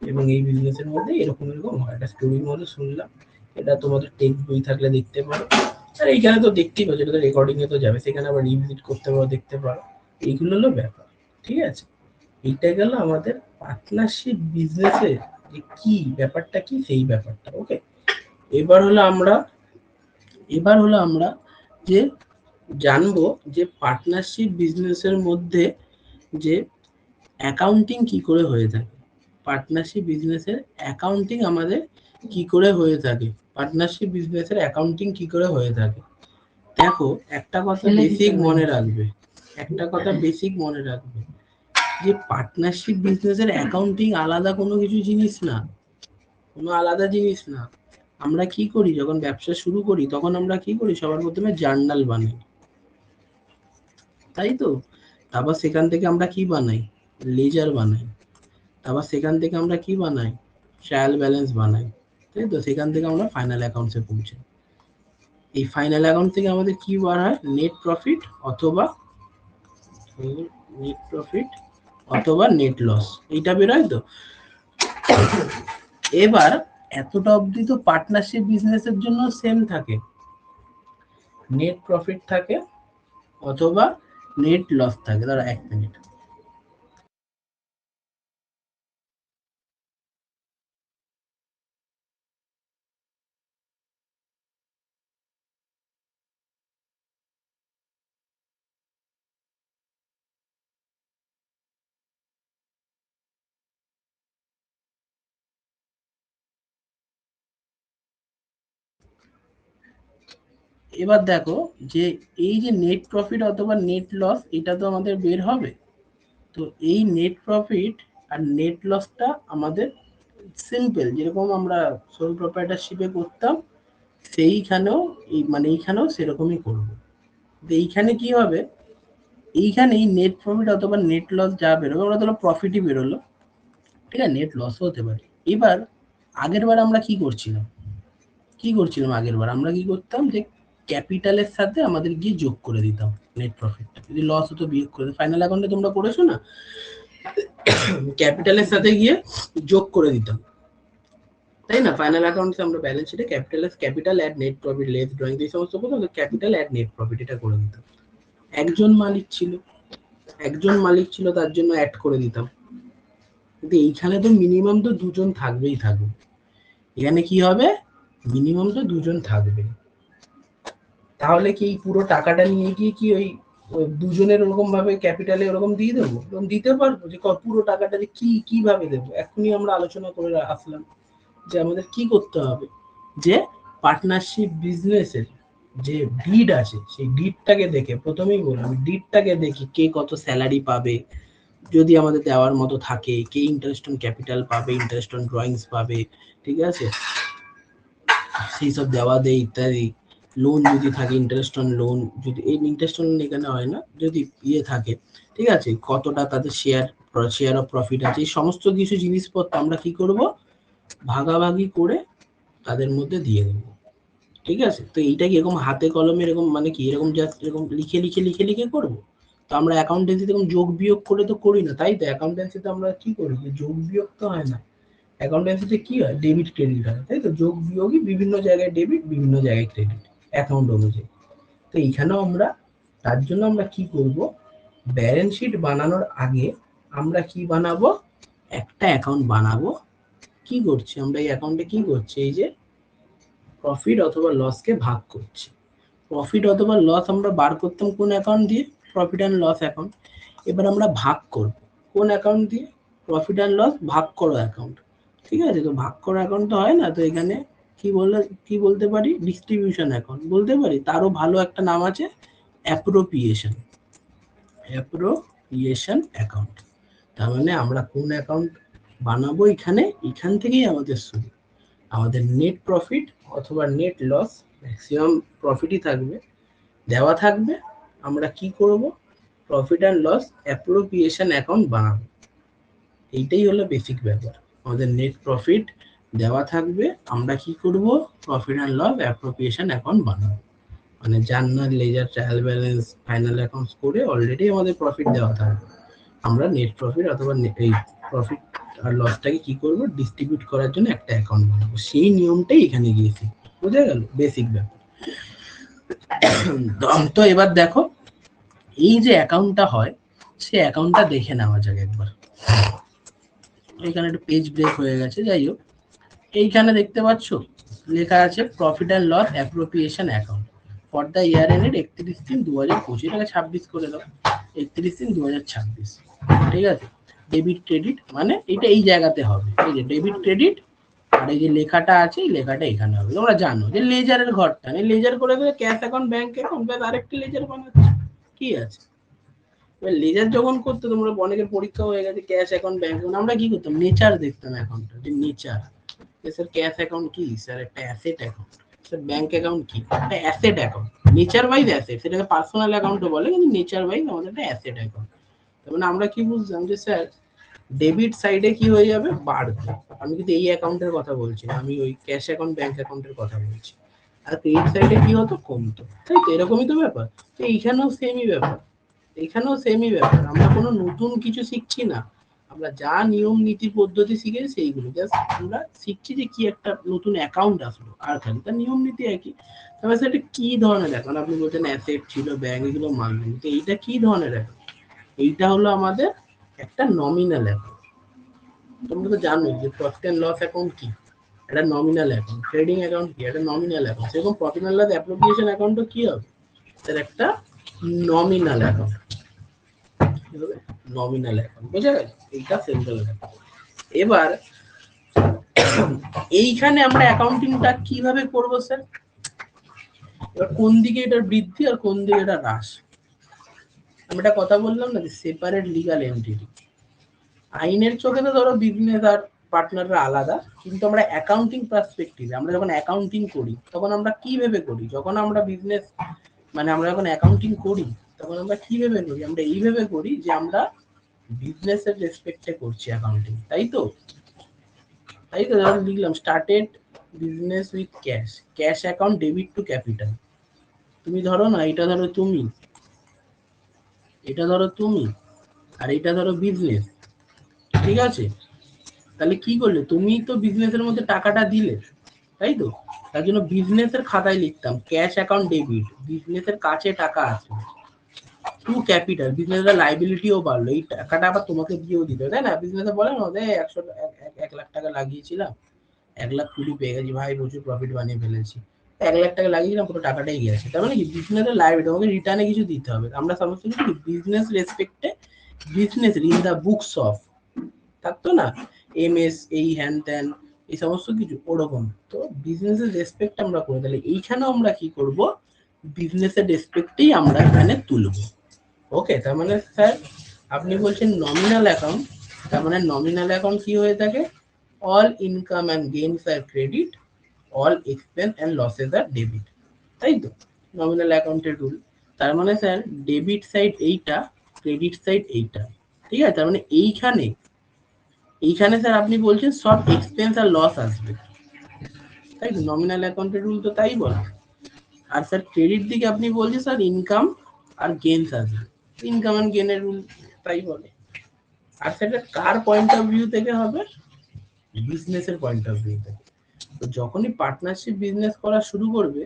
এবং এই বিজনেসের মধ্যে এরকম এরকম হয়। একটা স্টোরির মধ্যে শুনলাম, এটা তোমাদের টেক্সট বই থাকলে দেখতে পারো, আর এইখানে তো দেখতেই পাচ্ছ, এটা তো রেকর্ডিং এ তো যাবে, সেখানে আবার রিভিজিট করতে পারো, দেখতে পারো। এইগুলো হলো ব্যাপার, ঠিক আছে। এইটা গেল আমাদের পার্টনারশিপ বিজনেসের যে কি ব্যাপারটা, কি সেই ব্যাপারটা। ওকে, এবার হলো আমরা যে জানবো যে পার্টনারশিপ বিজনেসের মধ্যে যে অ্যাকাউন্টিং কি করে হয়ে থাকে। পার্টনারশিপ বিজনেসের অ্যাকাউন্টিং আমাদের কি করে হয়ে থাকে, পার্টনারশিপ বিজনেসের অ্যাকাউন্টিং কি করে হয়ে থাকে। দেখো, একটা কথা বেসিক মনে রাখবে, একটা কথা বেসিক মনে রাখবে, যে পার্টনারশিপ বিজনেসের অ্যাকাউন্টিং আলাদা কোনো কিছু জিনিস না, কোনো আলাদা জিনিস না। আমরা কি করি, যখন ব্যবসা শুরু করি তখন আমরা কি করি, সবার প্রথমে জার্নাল বানাই, তাই তো। তারপর সেখান থেকে আমরা কি বানাই, লেজার বানাই। তারপর সেখান থেকে আমরা কি বানাই, ট্রায়াল ব্যালেন্স বানাই, তাই তো। সেখান থেকে আমরা ফাইনাল অ্যাকাউন্টসে পৌঁছাই। এই ফাইনাল অ্যাকাউন্ট থেকে আমাদের কি বার হয়, নেট প্রফিট অথবা নেট লস, এইটা বেরোয় তো। এবার এতটা অবধি তো পার্টনারশিপ বিজনেসের জন্য সেম থাকে, নেট প্রফিট থাকে অথবা নেট লস থাকে। দাঁড়া 1 মিনিট। এবার দেখো যে এই যে নেট প্রফিট অথবা নেট লস, এটা তো আমাদের বের হবে। তো এই নেট প্রফিট আর নেট লসটা আমাদের সিম্পল, যেরকম আমরা সোল প্রোপ্রাইটারশিপে করতাম, সেইখানেও মানে এইখানেও সেরকমই করবো। তো এইখানে কি হবে, এইখানে এই নেট প্রফিট অথবা নেট লস যা বেরোবে, আমরা ধরো প্রফিটই বেরোলো, ঠিক আছে, নেট লসও হতে পারে। এবার আগের বার আমরা কি করছিলাম আগের বার আমরা কি করতাম, যে ক্যাপিটালের সাথে আমাদের গিয়ে যোগ করে দিতাম নেট প্রফিট, যদি লস হতো বিয়োগ করে। ফাইনাল অ্যাকাউন্টে তোমরা করেছো না, ক্যাপিটালের সাথে গিয়ে যোগ করে দিতাম, তাই না। ফাইনাল অ্যাকাউন্টে আমরা ব্যালেন্স শিটে capital add net profit less drawing, এই সমস্ত করতাম, ক্যাপিটাল অ্যাড নেট প্রফিট এটা করে দিতাম। একজন মালিক ছিল তার জন্য অ্যাড করে দিতাম। কিন্তু এইখানে তো মিনিমাম তো দুজন থাকবে। এখানে কি হবে, মিনিমাম তো দুজন থাকবে। তাহলে কি পুরো টাকাটা নিয়ে গিয়ে কি ওই দুজনের ওরকম ভাবে ক্যাপিটালে ওরকম দিয়ে দেবো, ওরকম দিতে পারবো? যে পুরো টাকাটা যে কিভাবে দেবো, এখনই আমরা আলোচনা করে আসলাম যে আমাদের কি করতে হবে, যে পার্টনারশিপ বিজনেসের যে ডিড আছে সেই ডিডটাকে দেখে, প্রথমেই বললাম ডিডটাকে দেখি কে কত স্যালারি পাবে, যদি আমাদের দেওয়ার মতো থাকে, কে ইন্টারেস্ট অন ক্যাপিটাল পাবে, ইন্টারেস্ট অন ড্রয়িংস পাবে, ঠিক আছে, সেই সব দেওয়া দেয় ইত্যাদি। লোন যদি থাকে, ইন্টারেস্ট অন লোন, যদি এই ইন্টারেস্ট অন এখানে হয় না, যদি ইয়ে থাকে, ঠিক আছে, কতটা তাদের শেয়ার অফ প্রফিট আছে, এই সমস্ত কিছু জিনিসপত্র আমরা কি করব, ভাগাভাগি করে তাদের মধ্যে দিয়ে দেবো। ঠিক আছে, তো এইটা কি এরকম হাতে কলমে এরকম মানে কি এরকম জাস্ট এরকম লিখে লিখে লিখে লিখে করবো? তো আমরা অ্যাকাউন্টেন্সিতে এরকম যোগ বিয়োগ করে তো করি না, তাই তো? অ্যাকাউন্টেন্সিতে আমরা কি করি, যোগ বিয়োগ তো হয় না। অ্যাকাউন্টেন্সিতে কি হয়, ডেবিট ক্রেডিট হয়, তাই তো? যোগ বিয়োগই বিভিন্ন জায়গায় ডেবিট, বিভিন্ন জায়গায় ক্রেডিট, অ্যাকাউন্ট অনুযায়ী। তো এইখানেও আমরা তার জন্য আমরা কি করব, ব্যালেন্স শিট বানানোর আগে আমরা কি বানাবো, একটা অ্যাকাউন্ট বানাবো। কি করছি আমরা এই অ্যাকাউন্টে, কি করছি, এই যে প্রফিট অথবা লসকে ভাগ করছি। প্রফিট অথবা লস আমরা বার করতাম কোন অ্যাকাউন্ট দিয়ে, প্রফিট অ্যান্ড লস অ্যাকাউন্ট। এবার আমরা ভাগ করব কোন অ্যাকাউন্ট দিয়ে, প্রফিট অ্যান্ড লস ভাগ করো অ্যাকাউন্ট। ঠিক আছে, তো ভাগ করা অ্যাকাউন্ট তো হয় না, তো এখানে কি বলতে পারি, ডিস্ট্রিবিউশন অ্যাকাউন্ট বলতে পারি। তারও ভালো একটা নাম আছে, অ্যাপ্রোপ্রিয়েশন অ্যাকাউন্ট। তার মানে আমরা কোন অ্যাকাউন্ট বানাবো, এখান থেকেই আমাদের শুরু। আমাদের নেট প্রফিট অথবা নেট লস, ম্যাক্সিমাম প্রফিটই থাকবে, দেওয়া থাকবে। আমরা কি করব, profit and loss appropriation account বানাবো। এইটাই হলো বেসিক ব্যাপার। আমাদের নেট প্রফিট দেওয়া থাকবে, আমরা কি করব, profit and loss appropriation account বানাবো। মানে journal, ledger, trial balance, final accounts করে অলরেডি আমাদের প্রফিট দেওয়া থাকবে। আমরা নেট প্রফিট অথবা এই প্রফিট আর লসটাকে কি করব, ডিস্ট্রিবিউট করার জন্য একটা অ্যাকাউন্ট বানাবো। সেই নিয়মটাই এখানে গিয়েছি, বোঝা গেল বেসিক ব্যাপার। তো এবার দেখো, এই যে অ্যাকাউন্টটা হয়, সেই অ্যাকাউন্টটা দেখে নেওয়া যাক একবার। এখানে একটা পেজ ব্রেক হয়ে গেছে, যাই হোক, এইখানে দেখতে পাচ্ছ লেখা আছে profit and loss appropriation account for the year ended 31/3/2025। এটাকে 26 করে দাও, 31/3/2026। ঠিক আছে, ডেবিট ক্রেডিট মানে এটা এই জায়গাতে হবে, এই যে ডেবিট ক্রেডিট, আর এই যে লেখাটা আছে, এই লেখাটা এখানে হবে। তোমরা জানো যে লেজারের ঘরটা, আমি লেজার করে দেবে, ক্যাশ অ্যাকাউন্ট, ব্যাংক অ্যাকাউন্ট, আরেকটি লেজার বানাচ্ছে, কি আছে। লেজার যখন করতে, তোমরা অনেকের পরীক্ষা হয়ে গেছে, ক্যাশ অ্যাকাউন্ট, ব্যাংক অ্যাকাউন্ট, আমরা কি করতাম, নেচার দেখতাম অ্যাকাউন্টটা, যে নেচার। স্যার ক্যাশ অ্যাকাউন্ট কি, স্যার একটা asset account. Sir bank account কি, একটা asset account, nature wise asset, সেটাকে পার্সোনাল অ্যাকাউন্টও বলে, কিন্তু নেচার ওয়াইজ আমাদের একটা অ্যাসেট অ্যাকাউন্ট। তার মানে আমরা কি বুঝলাম, যে স্যার ডেবিট সাইডে কি হয়ে যাবে, বাড়বে। আমি কিন্তু এই অ্যাকাউন্টের কথা বলছি না, আমি ওই ক্যাশ অ্যাকাউন্ট, ব্যাংক অ্যাকাউন্টের কথা বলছি। আর ক্রেডিট সাইডে কি হতো, কমতো, তাই তো? এরকমই তো ব্যাপার। তো এইখানেও সেমই ব্যাপার, এখানেও সেমই ব্যাপার। আমরা কোনো নতুন কিছু শিখছি না, আমরা যা নিয়ম নীতি পদ্ধতি শিখেছি সেইগুলো জাস্ট আমরা শিখছি, যে কি একটা নতুন অ্যাকাউন্ট আসলো, আর খালি তার নিয়ম নীতি একই। তবে সেটা কি ধরনের অ্যাকাউন্ট, আপনি বলছেন অ্যাসেট ছিল, ব্যাংক, এগুলো মানলেন, তো এইটা কি ধরনের অ্যাকাউন্ট, এইটা হলো আমাদের একটা নমিনাল অ্যাকাউন্ট। তোমরা তো জানোই যে প্রফিট অ্যান্ড লস অ্যাকাউন্ট কি, একটা নমিনাল অ্যাকাউন্ট। ট্রেডিং অ্যাকাউন্ট কি, একটা নমিনাল অ্যাকাউন্ট। সেরকম প্রফিট অ্যান্ড লস অ্যাপ্রোপ্রিয়েশন অ্যাকাউন্টও কি হবে, তার একটা নমিনাল অ্যাকাউন্ট, নমিনাল অ্যাকাউন্ট, বুঝা গেল? এইটা সেন্ট্রাল অ্যাকাউন্ট। এবার এইখানে আমরা অ্যাকাউন্টিংটা কিভাবে করব স্যার, এবার কোন দিকে এটার বৃদ্ধি আর কোন দিকে এটা হ্রাস। আমি একটা কথা বললাম না, যে সেপারেট লিগাল এন্টিটি। আইনের চোখে তো ধরো বিজনেস আর পার্টনাররা আলাদা, কিন্তু আমরা অ্যাকাউন্টিং পার্সপেক্টিভে আমরা যখন অ্যাকাউন্টিং করি, তখন আমরা কি ভেবে করি, যখন আমরা বিজনেস মানে আমরা যখন অ্যাকাউন্টিং করি, তখন আমরা কি ভেবে করি, আমরা এই ভেবে করি যে আমরা বিজনেসের রেসপেক্টে করছি অ্যাকাউন্টিং, তাই তো? তাই তো, যখন লিখলাম started business with cash account debit two capital. তুমি ধরো না, এটা ধরো তুমি, এটা ধরো তুমি, আর এটা ধরো বিজনেস, ঠিক আছে? তাহলে কি করলে, তুমি তো বিজনেসের মধ্যে টাকাটা দিলে, তাই তো? তার জন্য বিজনেসের খাতায় লিখতাম ক্যাশ অ্যাকাউন্ট ডেবিট, বিজনেসের কাছে টাকা আছে, টু ক্যাপিটাল, বিজনেসের লাইবিলিটিও বাড়লো, এই টাকাটা আবার তোমাকে দিয়েও দিতে, তাই না? বিজনেসে বলে না, 1 লাখ টাকা লাগিয়েছিলাম, 1,20,000 পেয়ে গেছি ভাই, প্রচুর প্রফিট বানিয়ে ফেলেছি। 1 লাখ টাকা লাগিয়েছিলাম, পুরো টাকাটাই গেছে। তার মানে কি, বিজনেসের লাইবিলিটি, আমাকে রিটার্নে কিছু দিতে হবে। আমরা সমস্ত কিছু বিজনেস রেসপেক্টে, business in the books of থাকতো না, এমএস, এই হ্যান ত্যান, এই সমস্ত কিছু ওরকম। তো বিজনেসের রেসপেক্ট আমরা করে, তাহলে এইখানেও আমরা কি করব, বিজনেসের রেসপেক্টেই আমরা এখানে তুলবো। ওকে, তার মানে স্যার আপনি বলছেন নমিনাল অ্যাকাউন্ট, তার মানে নমিনাল অ্যাকাউন্ট কি হয়ে থাকে? অল ইনকাম অ্যান্ড গেইনস আর credit, all expense and losses আর ডেবিট, তাই তো নমিনাল অ্যাকাউন্টের রুল। তার মানে স্যার ডেবিট সাইড এইটা, ক্রেডিট সাইড এইটা, ঠিক আছে? তার মানে এইখানে স্যার আপনি বলছেন সব এক্সপেন্স আর লস আসবে, তাই তো নমিনাল অ্যাকাউন্টের রুল তো তাই বলে। আর স্যার ক্রেডিট দিকে আপনি বলছেন স্যার ইনকাম আর গেইনস আসবে, ইনকাম আর গেইনের রুল তাই বলে। আর সেটা কার পয়েন্ট অফ ভিউ থেকে হবে? বিজনেসের পয়েন্ট অফ ভিউ থেকে। তো যখনই পার্টনারশিপ বিজনেস করা শুরু করবে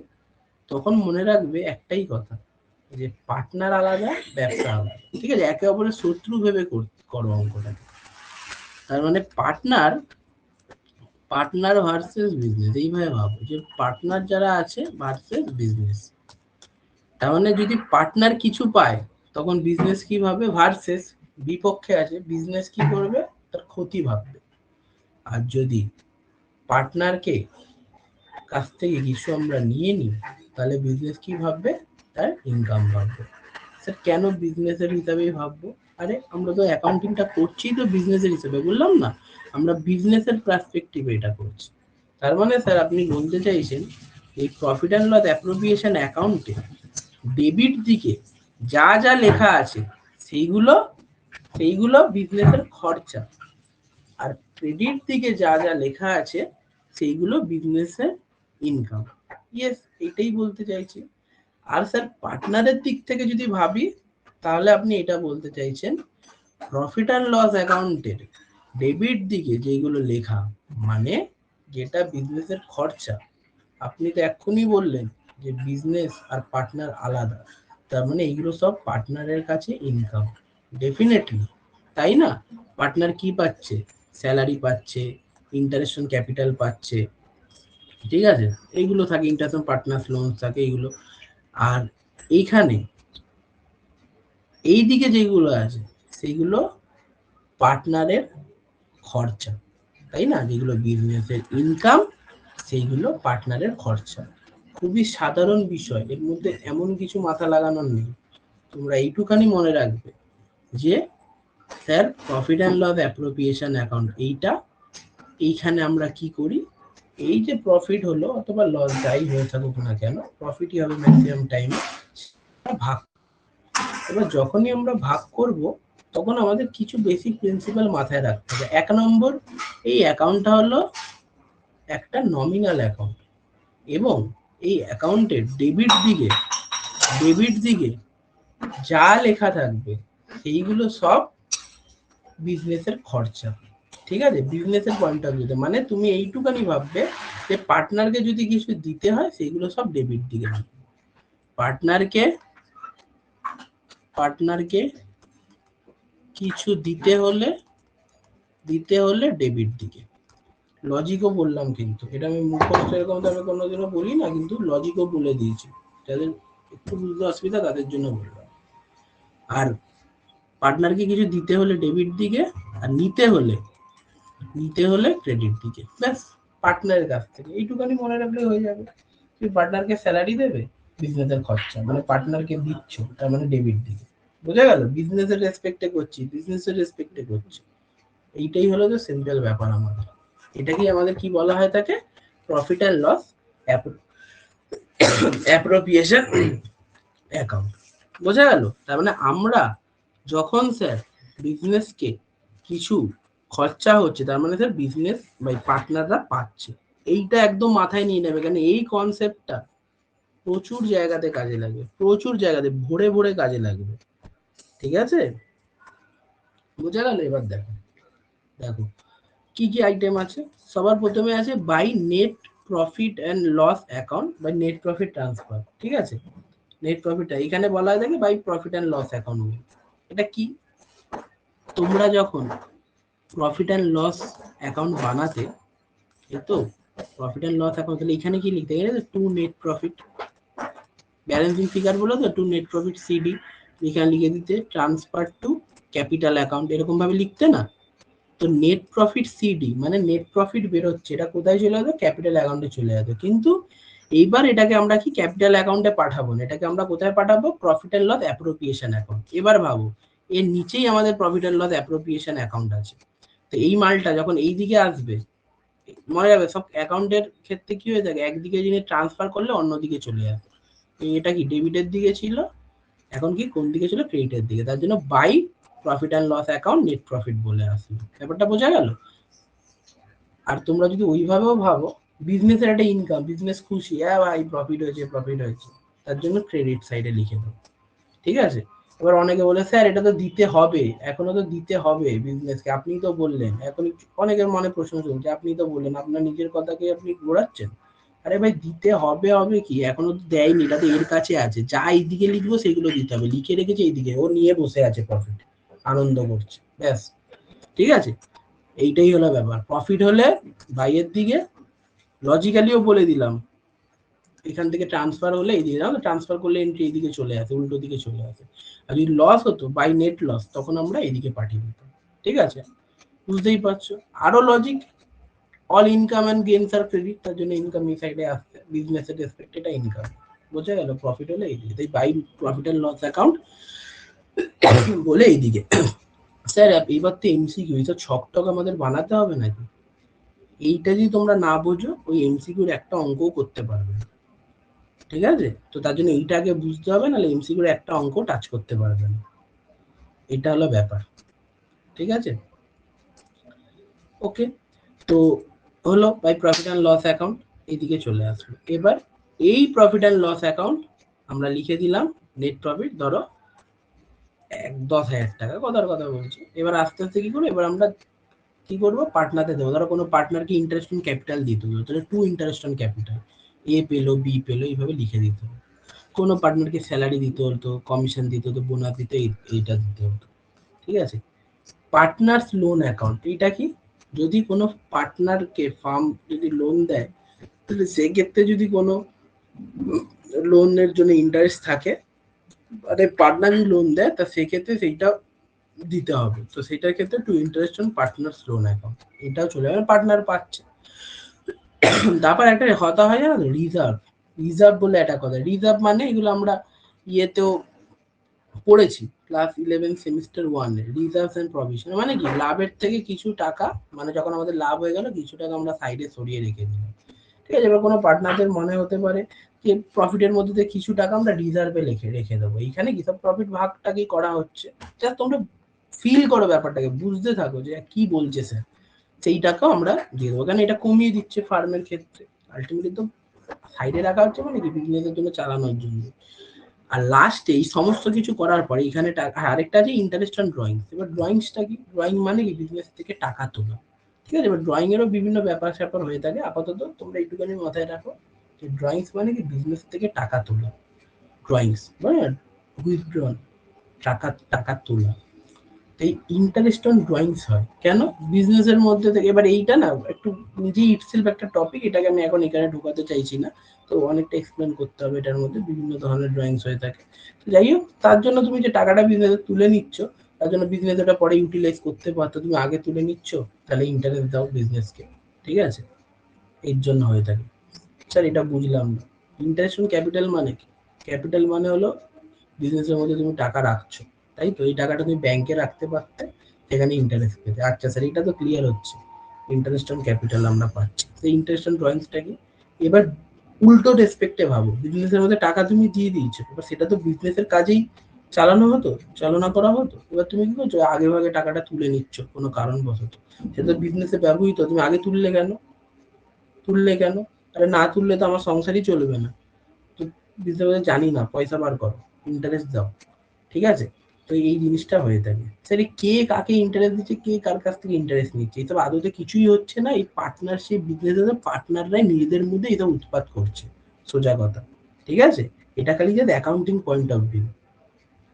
তখন মনে রাখবে একটাই কথা, যে পার্টনার আলাদা, ব্যবসা আলাদা, ঠিক আছে? একে অপরের শত্রু ভেবে করো অঙ্কটাকে। তার মানে পার্টনার ভার্সেস বিজনেস, এইভাবে ভাবো যে পার্টনার যারা আছে ভার্সেস বিজনেস। তার মানে যদি পার্টনার কিছু পায় তখন বিজনেস কি ভাবে? ভার্সেস বিপক্ষে আছে, বিজনেস কি করবে? তার ক্ষতি ভাববে। আর যদি পার্টনারকে কাছ থেকে কিছু আমরা নিয়ে নিই তাহলে বিজনেস কি ভাববে? তার ইনকাম ভাববে। স্যার কেন বিজনেসের হিসাবেই ভাববো? আরে আমরা তো অ্যাকাউন্টিংটা করছি তো বিজনেসের হিসাবে, বললাম না? আমরা বিজনেসের পার্সপেক্টিভে এটা করছি। তার মানে স্যার আপনি বলতে চাইছেন এই প্রফিট অ্যান্ড লস অ্যাপ্রোপ্রিয়েশন অ্যাকাউন্টে ডেবিট দিকে যা যা লেখা আছে সেইগুলো বিজনেসের খরচা, আর ক্রেডিট দিকে যা যা লেখা আছে সেইগুলো বিজনেসের ইনকাম। ইয়েস, এটাই বলতে চাইছি। আর স্যার পার্টনারের দিক থেকে যদি ভাবি তাহলে আপনি এটা বলতে চাইছেন প্রফিট অ্যান্ড লস অ্যাকাউন্টের ডেবিট দিকে যেগুলো লেখা মানে যেটা বিজনেসের খরচা। আপনি তো এক্ষুনি বললেন যে বিজনেস আর পার্টনার আলাদা, তার মানে এইগুলো সব পার্টনারের কাছে ইনকাম, ডেফিনেটলি, তাই না? পার্টনার কি পাচ্ছে? স্যালারি পাচ্ছে, ইন্টারেস্ট অন ক্যাপিটাল পাচ্ছে, ঠিক আছে? এইগুলো থাকে, ইন্টারেস্ট অন পার্টনার্স লোন থাকে এইগুলো। আর এইখানে এই দিকে যেগুলো আছে সেগুলো পার্টনারের খরচা, তাই না? যেগুলো বিজনেসের ইনকাম সেইগুলো পার্টনারের খরচা। খুবই সাধারণ বিষয়, এর মধ্যে এমন কিছু মাথা লাগানোর নেই। তোমরা এইটুখানি মনে রাখবে যে sir profit and loss appropriation account এইখানে আমরা কি করি? এই যে প্রফিট হলো অথবা লস যাই হয়ে থাকুক না কেন, প্রফিটই হবে ম্যাক্সিমাম টাইমে, ভাগ। এবার যখনই আমরা ভাগ করব তখন আমাদের কিছু বেসিক প্রিন্সিপাল মাথায় রাখতে হবে। 1 নম্বর, এই অ্যাকাউন্টটা হলো একটা নমিনাল অ্যাকাউন্ট এবং এই অ্যাকাউন্টের ডেবিট দিকে যা লেখা থাকবে সেইগুলো সব বিজনেসের খরচা, ঠিক আছে? বিজনেসের পয়েন্ট অফ ভিউতে মানে তুমি এইটুখানি ভাববে যে পার্টনারকে যদি কিছু দিতে হয় সেইগুলো সব ডেবিট দিকে, পার্টনারকে কিছু দিতে হলে ডেবিট দিকে। লজিকও বললাম, কিন্তু এটা আমি মুখস্থ এরকম তো আমি কোনোদিনও বলি না, কিন্তু লজিকও বলে দিয়েছি, যাদের একটু বুঝতে অসুবিধা তাদের জন্য বললাম। আর পার্টনারকে কিছু দিতে হলে ডেবিট দিকে, আর নিতে হলে ক্রেডিট দিকে। ব্যাস, পার্টনারের কাছ থেকে এইটুখানি মনে রাখলে হয়ে যাবে। তুমি পার্টনারকে স্যালারি দেবে, বিজনেসের খরচা, মানে পার্টনারকে দিচ্ছ, তার মানে ডেবিট দিকে। বোঝা গেল? বিজনেসের রেসপেক্টে করছি। এইটাই হলো তো সিম্পল ব্যাপার আমাদের। এটাকেই আমাদের কি বলা হয় থাকে? Profit and loss appropriation account. বোঝা গেল? তার মানে আমরা যখন স্যার বিজনেসকে কিছু খরচা হচ্ছে তার মানে স্যার বিজনেস বাই পার্টনাররা পাচ্ছে, এইটা একদম মাথায় নিয়ে নেবে, কারণ এই কনসেপ্টটা প্রচুর জায়গাতে কাজে লাগবে, প্রচুর জায়গাতে ভরে ভরে কাজে লাগবে, ঠিক আছে? বোঝা গেল? এবার দেখো কি কি আইটেম আছে। সবার প্রথমে আছে by net profit and loss account বা নেট প্রফিট ট্রান্সফার, ঠিক আছে? নেট প্রফিটটা এখানে বলা হয় থাকে by profit and loss account. এটা কি? তোমরা যখন প্রফিট অ্যান্ড লস অ্যাকাউন্ট বানাতে, এই তো প্রফিট অ্যান্ড লস অ্যাকাউন্ট, তাহলে এখানে কি লিখতে গেলে two net profit balancing figure বলো তো, টু নেট প্রফিট সিডি, এখানে লিখে দিতে ট্রান্সফার টু ক্যাপিটাল অ্যাকাউন্ট, এরকম ভাবে লিখতে না? তো নেট প্রফিট সিডি মানে নেট প্রফিট বেরোচ্ছে, এটা কোথায় চলে যাবে? ক্যাপিটাল অ্যাকাউন্টে চলে যাবে। কিন্তু এইবার এটাকে আমরা কি ক্যাপিটাল অ্যাকাউন্টে পাঠাবো না, এটাকে আমরা কোথায় পাঠাবো? Profit and loss appropriation account. এবার ভাবো এর নিচেই আমাদের profit and loss appropriation account আছে। তো এই মালটা যখন এই দিকে আসবে, মনে যাবে সব অ্যাকাউন্টের ক্ষেত্রে কি হয়ে থাকে, একদিকে যিনি ট্রান্সফার করলে অন্যদিকে চলে আসে। এটা কি ডেবিটের দিকে ছিল, এখন কি কোন দিকে ছিল, ক্রেডিটের দিকে। তার জন্য by profit and loss account net profit বলে আসলো। ব্যাপারটা বোঝা গেল? আর তোমরা যদি ওইভাবেও ভাবো, বিজনেসের একটা ইনকাম, বিজনেস খুশি, হ্যাঁ ভাই প্রফিট হয়েছে, প্রফিট হয়েছে, তার জন্য ক্রেডিট সাইডে লিখে দাও। ঠিক আছে? এবার অনেকে বলে স্যার এটা তো দিতে হবে, এখনো তো দিতে হবে বিজনেসকে, আপনি তো বললেন। এখন অনেকের মনে প্রশ্ন চলছে, আপনি তো বললেন, আপনার নিজের কথাকে আপনি ঘোরাচ্ছেন। আরে ভাই দিতে হবে, হবে কি, এখনো তো দেয়নি, এটা তো এর কাছে আছে, যা এইদিকে লিখবো সেগুলো দিতে হবে, লিখে রেখেছে এইদিকে, ও নিয়ে বসে আছে প্রফিট, আনন্দ করছে, ব্যাস। ঠিক আছে? এইটাই হলো ব্যাপার। প্রফিট হলে বাইয়ের দিকে, লজিক্যালিও বলে দিলাম, এখান থেকে ট্রান্সফার হলে এইদিকে, জানো ট্রান্সফার করলে এন্ট্রি এইদিকে চলে আসে, উল্টো দিকে চলে আসে। আর যদি লস হতো বাই নেট লস, তখন আমরা এইদিকে পাঠিয়ে দিতাম। ঠিক আছে? বুঝতেই পারছো? আরো logic, all income and gains আর ক্রেডিট, তার জন্য ইনকাম এই সাইডে আসছে, বিজনেসের রেসপেক্ট এটা ইনকাম। বোঝা গেল? প্রফিট হলে এইদিকে, তাই by profit and loss account বলে এইদিকে। স্যার এইবার তো এমসিকিউ, এইসব ছক টক আমাদের বানাতে হবে নাকি? এইটা যদি তোমরা না বোঝো, ওই এমসিকিউর একটা অঙ্কও করতে পারবে না। ঠিক আছে? তো তার জন্য এইটা আগে বুঝতে হবে, নাহলে এমসিকিউর একটা অঙ্ক টাচ করতে পারবে না। এটা হলো ব্যাপার। ঠিক আছে? ওকে, তো হলো by profit and loss account, এইদিকে চলে আসলো। এবার এই প্রফিট অ্যান্ড লস অ্যাকাউন্ট আমরা লিখে দিলাম নেট প্রফিট, ধরো 10,000 টাকা, কথার কথা বলছি। এবার আস্তে আস্তে কি করবো, এবার আমরা কি করবো, পার্টনারতে দেবো। ধরো কোনো পার্টনারকে ইন্টারেস্ট অন ক্যাপিটাল দিতে হবে, তাহলে 2 ইন্টারেস্ট অন ক্যাপিটাল, এ পেলো, বি পেলো, এইভাবে লিখে দিতে হবে। কোনো পার্টনারকে স্যালারি দিতে হতো, কমিশন দিতে হতো, বোনাস দিতে, এইটা দিতে হতো। ঠিক আছে? পার্টনার্স লোন অ্যাকাউন্ট, এটা কি, যদি কোনো পার্টনারকে ফার্ম যদি লোন দেয়, তাহলে সেক্ষেত্রে যদি কোনো লোনের জন্য ইন্টারেস্ট থাকে, মানে পার্টনার যদি লোন দেয়, তা সেক্ষেত্রে সেইটা দিতে হবে। তো সেটার ক্ষেত্রে to interest on partners loan account, এটাও চলে যাবে, পার্টনার পাচ্ছে। তারপর একটা কথা হয় জানো, রিজার্ভ। রিজার্ভ বলে একটা কথা, রিজার্ভ মানে এগুলো আমরা ইয়েতেও পড়েছি, ক্লাস 11 সেমিস্টার 1 এ, রিজার্ভস এন্ড প্রভিশন মানে কি, লাভের থেকে কিছু টাকা, মানে যখন আমাদের লাভ হয়ে গেল, কিছু টাকা আমরা সাইডে সরিয়ে রেখে দিলাম। ঠিক আছে? এবার কোনো পার্টনারদের মনে হতে পারে যে প্রফিটের মধ্যে থেকে কিছু টাকা আমরা রিজার্ভে রেখে দেবো, এইখানে কি সব প্রফিট ভাগটাকে করা হচ্ছে, জাস্ট তোমরা ফিল করো ব্যাপারটাকে, বুঝতে থাকো যে কি বলছে স্যার, সেই টাকাও আমরা দিয়ে দেবো। কারণ এটা কমিয়ে দিচ্ছে ফার্মের ক্ষেত্রে, আলটিমেটলি তো সাইডে রাখা হচ্ছে মানে কি, বিজনেসের জন্য, চালানোর জন্য। আর লাস্টে এই সমস্ত কিছু করার পরে এখানে আরেকটা আছে ইন্টারেস্ট অন ড্রয়িংস। এবার ড্রয়িংসটা কি, ড্রয়িং মানে কি, বিজনেস থেকে টাকা তোলা। ঠিক আছে? এবার ড্রয়িং এরও বিভিন্ন ব্যাপার স্যাপার হয়ে থাকে, আপাতত তোমরা একটুখানি মাথায় রাখো যে ড্রয়িংস মানে কি, বিজনেস থেকে টাকা তোলা, ড্রয়িংস মানে উইথড্রন, টাকা টাকা তোলা। এই ইন্টারেস্ট অন ড্রয়িংস হয় কেন, বিজনেসের মধ্যে থেকে। এবার এইটা না একটু নিজেই ইটসেলফ একটা টপিক, এটাকে আমি এখন এখানে ঢোকাতে চাইছি না, তো অনেকটা এক্সপ্লেন করতে হবে, এটার মধ্যে বিভিন্ন ধরনের ড্রয়িংস হয়ে থাকে। তো যাই হোক, তার জন্য তুমি যে টাকাটা বিজনেসে তুলে নিচ্ছ, তার জন্য বিজনেস ওটা পরে ইউটিলাইজ করতে পারতো, তুমি আগে তুলে নিচ্ছ, তাহলে ইন্টারেস্ট দাও বিজনেসকে। ঠিক আছে? এর জন্য হয়ে থাকে। স্যার এটা বুঝলাম না, ইন্টারেস্ট অন ক্যাপিটাল মানে কি? ক্যাপিটাল মানে হলো বিজনেসের মধ্যে তুমি টাকা রাখছো, তাই তো, এই টাকাটা তুমি ব্যাংকে রাখতে পারতে, সেখানে ইন্টারেস্ট পেতে। আচ্ছা স্যার, এটা তো ক্লিয়ার হচ্ছে, ইন্টারেস্ট অন ক্যাপিটাল আমরা পাচ্ছি। সেই ইন্টারেস্ট অন ড্রয়িংসটা কি? এবার উল্টো রেসপেক্টে ভাবো, বিজনেসের মধ্যে টাকা তুমি দিয়ে দিয়েছো, এবার সেটা তো বিজনেসের কাজেই চালানো হতো, চালনা করা হতো। এবার তুমি কি করছো, আগে ভাগে টাকাটা তুলে নিচ্ছ কোনো কারণবশত, সেটা বিজনেসে ব্যবহৃত, তুমি আগে তুললে কেন, তুললে কেন? আরে না তুললে তো আমার সংসারই চলবে না। তো বিজনেস জানি না, পয়সা বার করো, ইন্টারেস্ট দাও। ঠিক আছে? তো এই জিনিসটা হয়ে থাকে। স্যার কে কাকে ইন্টারেস্ট দিচ্ছে, কে কার কাছ থেকে ইন্টারেস্ট নিচ্ছে, এইসব আদতে কিছুই হচ্ছে না। এই পার্টনারশিপ বিজনেসে পার্টনাররাই নিজেদের মধ্যে এটা উৎপাত করছে, সোজা কথা। ঠিক আছে? এটা খালি just accounting point of view.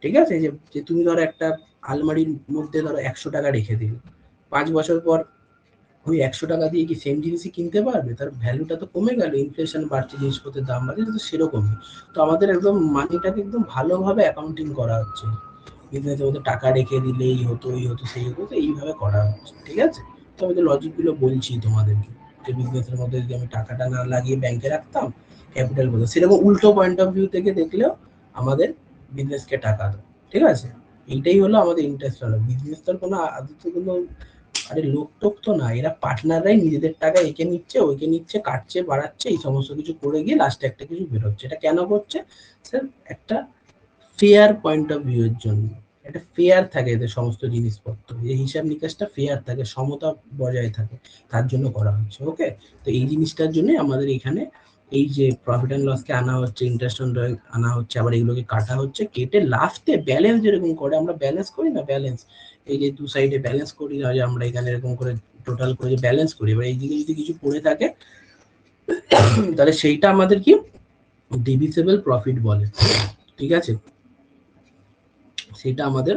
ঠিক আছে? যে যে তুমি ধরো একটা আলমারির মধ্যে ধরো 100 টাকা রেখে দিলে, 5 বছর পর ওই 100 টাকা দিয়ে কি সেম জিনিসই কিনতে পারবে? তার ভ্যালুটা তো কমে গেল, ইনফ্লেশন বাড়ছে, জিনিসপত্রের দাম বাড়ছে, তো সেরকমই। তো আমাদের একদম মানিটাকে একদম ভালোভাবে অ্যাকাউন্টিং করা হচ্ছে, বিজনেসের মধ্যে টাকা রেখে দিলে এই হতো, এই হতো, সেই হতো, তো এইভাবে করা হচ্ছে। ঠিক আছে? তো আমি তো লজিকগুলো বলছি তোমাদেরকে, যে বিজনেসের মধ্যে যদি আমি টাকাটা না লাগিয়ে ব্যাংকে রাখতাম, ক্যাপিটাল বলতো, সেরকম উল্টো পয়েন্ট অফ ভিউ থেকে দেখলেও আমাদের বিজনেসকে টাকা দেয়। ঠিক আছে? এইটাই হলো আমাদের ইন্টারেস্ট হলো। বিজনেস তো কোনো আদতে কোনো আরে লোক টোক তো না, এরা পার্টনাররাই নিজেদের টাকা একে নিচ্ছে ওইকে নিচ্ছে, কাটছে বাড়াচ্ছে, এই সমস্ত কিছু করে গিয়ে লাস্টে একটা কিছু বেরোচ্ছে। এটা কেন করছে স্যার? একটা ফেয়ার পয়েন্ট অফ ভিউ এর জন্য। একটা ফেয়ার থাকে এদের সমস্ত জিনিসপত্র, এই হিসাব নিকাশটা ফেয়ার থাকে, সমতা বজায় থাকে, তার জন্য করা হচ্ছে। ওকে, তো এই জিনিসটার জন্য আমাদের এখানে এই যে প্রফিট অ্যান্ড লসকে আনা হচ্ছে, ইন্টারেস্ট আনা হচ্ছে, আবার এগুলোকে কাটা হচ্ছে, কেটে লাস্টে ব্যালেন্স যেরকম করে আমরা ব্যালেন্স করি না, ব্যালেন্স এই যে দু সাইডে ব্যালেন্স করি না, যে আমরা এখানে এরকম করে টোটাল করে ব্যালেন্স করি, এবার এইদিকে যদি কিছু পড়ে থাকে তাহলে সেইটা আমাদের কি ডিভিসেবল প্রফিট বলে। ঠিক আছে, সেটা আমাদের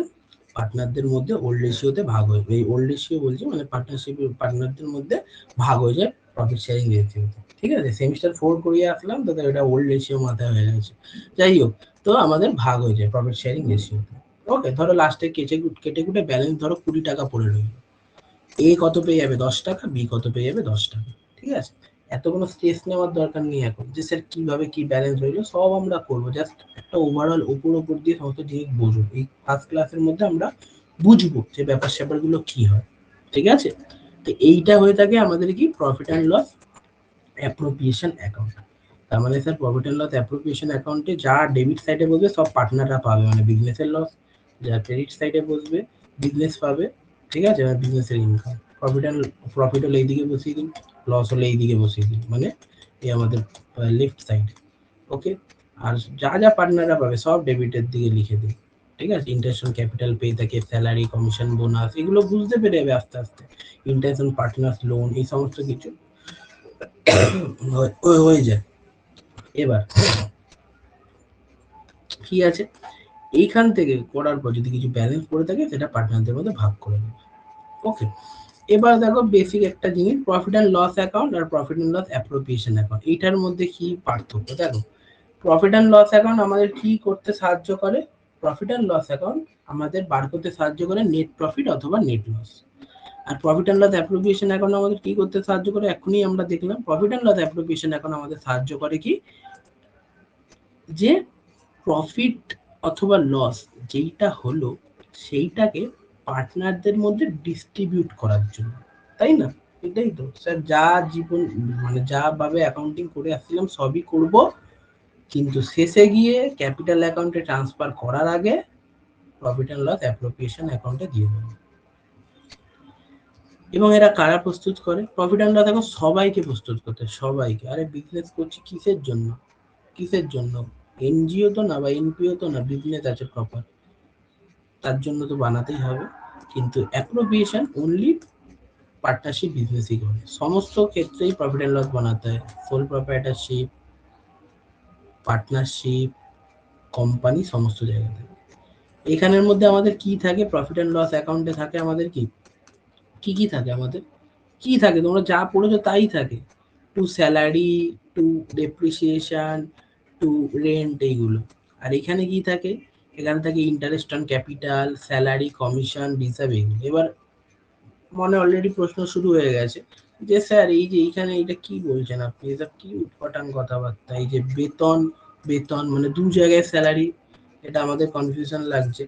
পার্টনারদের মধ্যে ওল্ড রেশিওতে ভাগ হয়ে, এই ওল্ড রেশিও বলছি মানে পার্টনারশিপ পার্টনারদের মধ্যে ভাগ হয়ে যায় প্রফিট শেয়ারিং রেশিওতে। ঠিক আছে, সেমিস্টার 4 করিয়ে আসলাম তো এটা ওল্ড রেশিও মাথায় হয়ে গেছে। যাই হোক, তো আমাদের ভাগ হয়ে যায় প্রফিট শেয়ারিং রেশিওতে। ওকে, ধরো লাস্টে কেটে কুটে ব্যালেন্স ধরো 20 টাকা পড়ে রইল, এ কত পেয়ে যাবে 10 টাকা, বি কত পেয়ে যাবে 10 টাকা। ঠিক আছে, এত কোনো স্ট্রেস নেওয়ার দরকার নেই এখন যে স্যার কিভাবে কি ব্যালেন্স হইলো, সব আমরা করবো, জাস্ট একটা ওভারঅল উপর দিয়ে সমস্ত জিনিস বুঝবো। এই ফার্স্ট ক্লাসের মধ্যে আমরা বুঝবো যে ব্যাপার স্যাপার গুলো কি হয়। ঠিক আছে, তো এইটা হয়ে থাকে আমাদের কি profit and loss appropriation account. তার মানে sir profit and loss appropriation অ্যাকাউন্টে যা ডেবিট সাইডে বসবে সব পার্টনাররা পাবে, মানে বিজনেসের লস, যা ক্রেডিট সাইডে বসবে বিজনেস পাবে। ঠিক আছে, মানে বিজনেসের ইনকাম। প্রফিট হলে এইদিকে বসিয়ে দিন, লস হলে এইদিকে বসিয়ে দিন, মানে এই আমাদের লেফট সাইড। ওকে, আর যা যা পার্টনাররা পাবে সব ডেবিটের দিকে লিখে দিন। ঠিক আছে, ইন্টারেস্ট অন ক্যাপিটাল পে থাকে, স্যালারি, কমিশন, বোনাস, এগুলো বুঝতে পেরে যাবে আস্তে আস্তে। ইন্টারেস্ট অন পার্টনার্স লোন, এই সমস্ত কিছু হয়ে যায়। এবার কি আছে, এইখান থেকে করার পর যদি কিছু ব্যালেন্স পড়ে থাকে সেটা পার্টনারদের মধ্যে ভাগ করে নেবে। ওকে, এবার দেখো বেসিক একটা জিনিস, প্রফিট অ্যান্ড লস অ্যাকাউন্ট আর profit and loss appropriation account, এইটার মধ্যে কি পার্থক্য দেখো। প্রফিট অ্যান্ড লস অ্যাকাউন্ট আমাদের কি করতে সাহায্য করে? প্রফিট অ্যান্ড লস অ্যাকাউন্ট আমাদের বার করতে সাহায্য করে নেট প্রফিট অথবা নেট লস। আর profit and loss appropriation account আমাদের কি করতে সাহায্য করে? এখনই আমরা দেখলাম, profit and loss appropriation account আমাদের সাহায্য করে কি, যে প্রফিট অথবা লস যেইটা হলো সেইটাকে পার্টনারদের মধ্যে ডিস্ট্রিবিউট করার জন্য, তাই না? এটাই তো স্যার, যা জীবন মানে যা ভাবে অ্যাকাউন্টিং করে আসছিলাম সবই করব, কিন্তু শেষে গিয়ে ক্যাপিটাল অ্যাকাউন্টে ট্রান্সফার করার আগে প্রফিট অ্যান্ড লস অ্যাপ্রোপ্রিয়েশন অ্যাকাউন্টে দিয়ে দেবো। এবং এরা কারা প্রস্তুত করে? প্রফিট অ্যান্ড লস এখন সবাইকে প্রস্তুত করতে, সবাইকে। আরে বিজনেস করছি কিসের জন্য? কিসের জন্য? এনজিও তো না বা এনপিও তো না, বিজনেস আছে প্রপার, তার জন্য তো বানাতেই হবে। কিন্তু অ্যাপ্রোপ্রিয়েশন অনলি পার্টনারশিপ বিজনেসই করে, সমস্ত ক্ষেত্রেই প্রফিট অ্যান্ড লস বানাতে হয়, সোল প্রোপ্রাইটারশিপ, পার্টনারশিপ, কোম্পানি, সমস্ত জায়গাতে। এখানের মধ্যে আমাদের কি থাকে? প্রফিট অ্যান্ড লস অ্যাকাউন্টে থাকে আমাদের কি কি কি থাকে আমাদের, কি থাকে তোমরা যা পড়েছো তাই থাকে, to salary, to depreciation, to rent, এইগুলো। আর এখানে কি থাকে? এখানে থাকে interest on capital, salary, commission, reserve, এগুলো। এবার মনে অলরেডি প্রশ্ন শুরু হয়ে গেছে যে স্যার এই যে এইখানে এটা কি বলছেন আপনি, এসব কি উৎপাটান কথাবার্তা, এই যে বেতন, বেতন মানে দু জায়গায় স্যালারি, এটা আমাদের কনফিউশন লাগছে।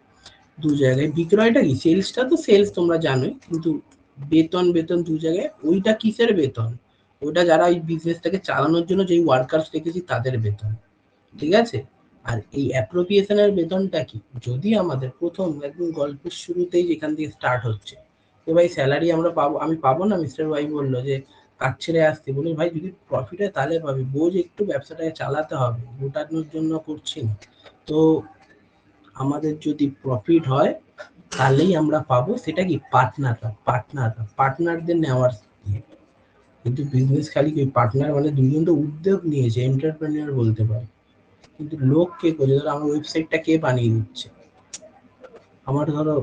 দু জায়গায় বিক্রয়টা কি, সেলসটা তো সেলস তোমরা জানোই, কিন্তু বেতন, বেতন দু জায়গায়, ওইটা কিসের বেতন? ওইটা যারা এই বিজনেসটাকে চালানোর জন্য যেই ওয়ার্কার্স রেখেছি তাদের বেতন। ঠিক আছে, আর এই অ্যাপ্রোপ্রিয়েশনের বেতনটা কি? যদি আমাদের প্রথম একদম গল্পের শুরুতেই যেখান থেকে স্টার্ট হচ্ছে, তো ভাই স্যালারি আমরা পাবো, আমি পাবো না, মিস্টার ওয়াই বললো যে কাজ ছেড়ে আসতে, বলে ভাই যদি প্রফিট হয় তাহলে পাবি, বোঝ একটু ব্যবসাটাকে চালাতে হবে, গোটানোর জন্য করছি না। তো আমাদের যদি প্রফিট হয় তাহলেই আমরা পাবো, সেটা কি পার্টনারদের নেওয়ার ইয়ে। কিন্তু বিজনেস খালি কি পার্টনার মানে দুজন তো উদ্যোগ নিয়েছে, এন্টারপ্রেনিউর বলতে পারে, কিন্তু লোক কে করছে? ধরো আমার ওয়েবসাইটটা কে বানিয়ে দিচ্ছে, আমার ধরো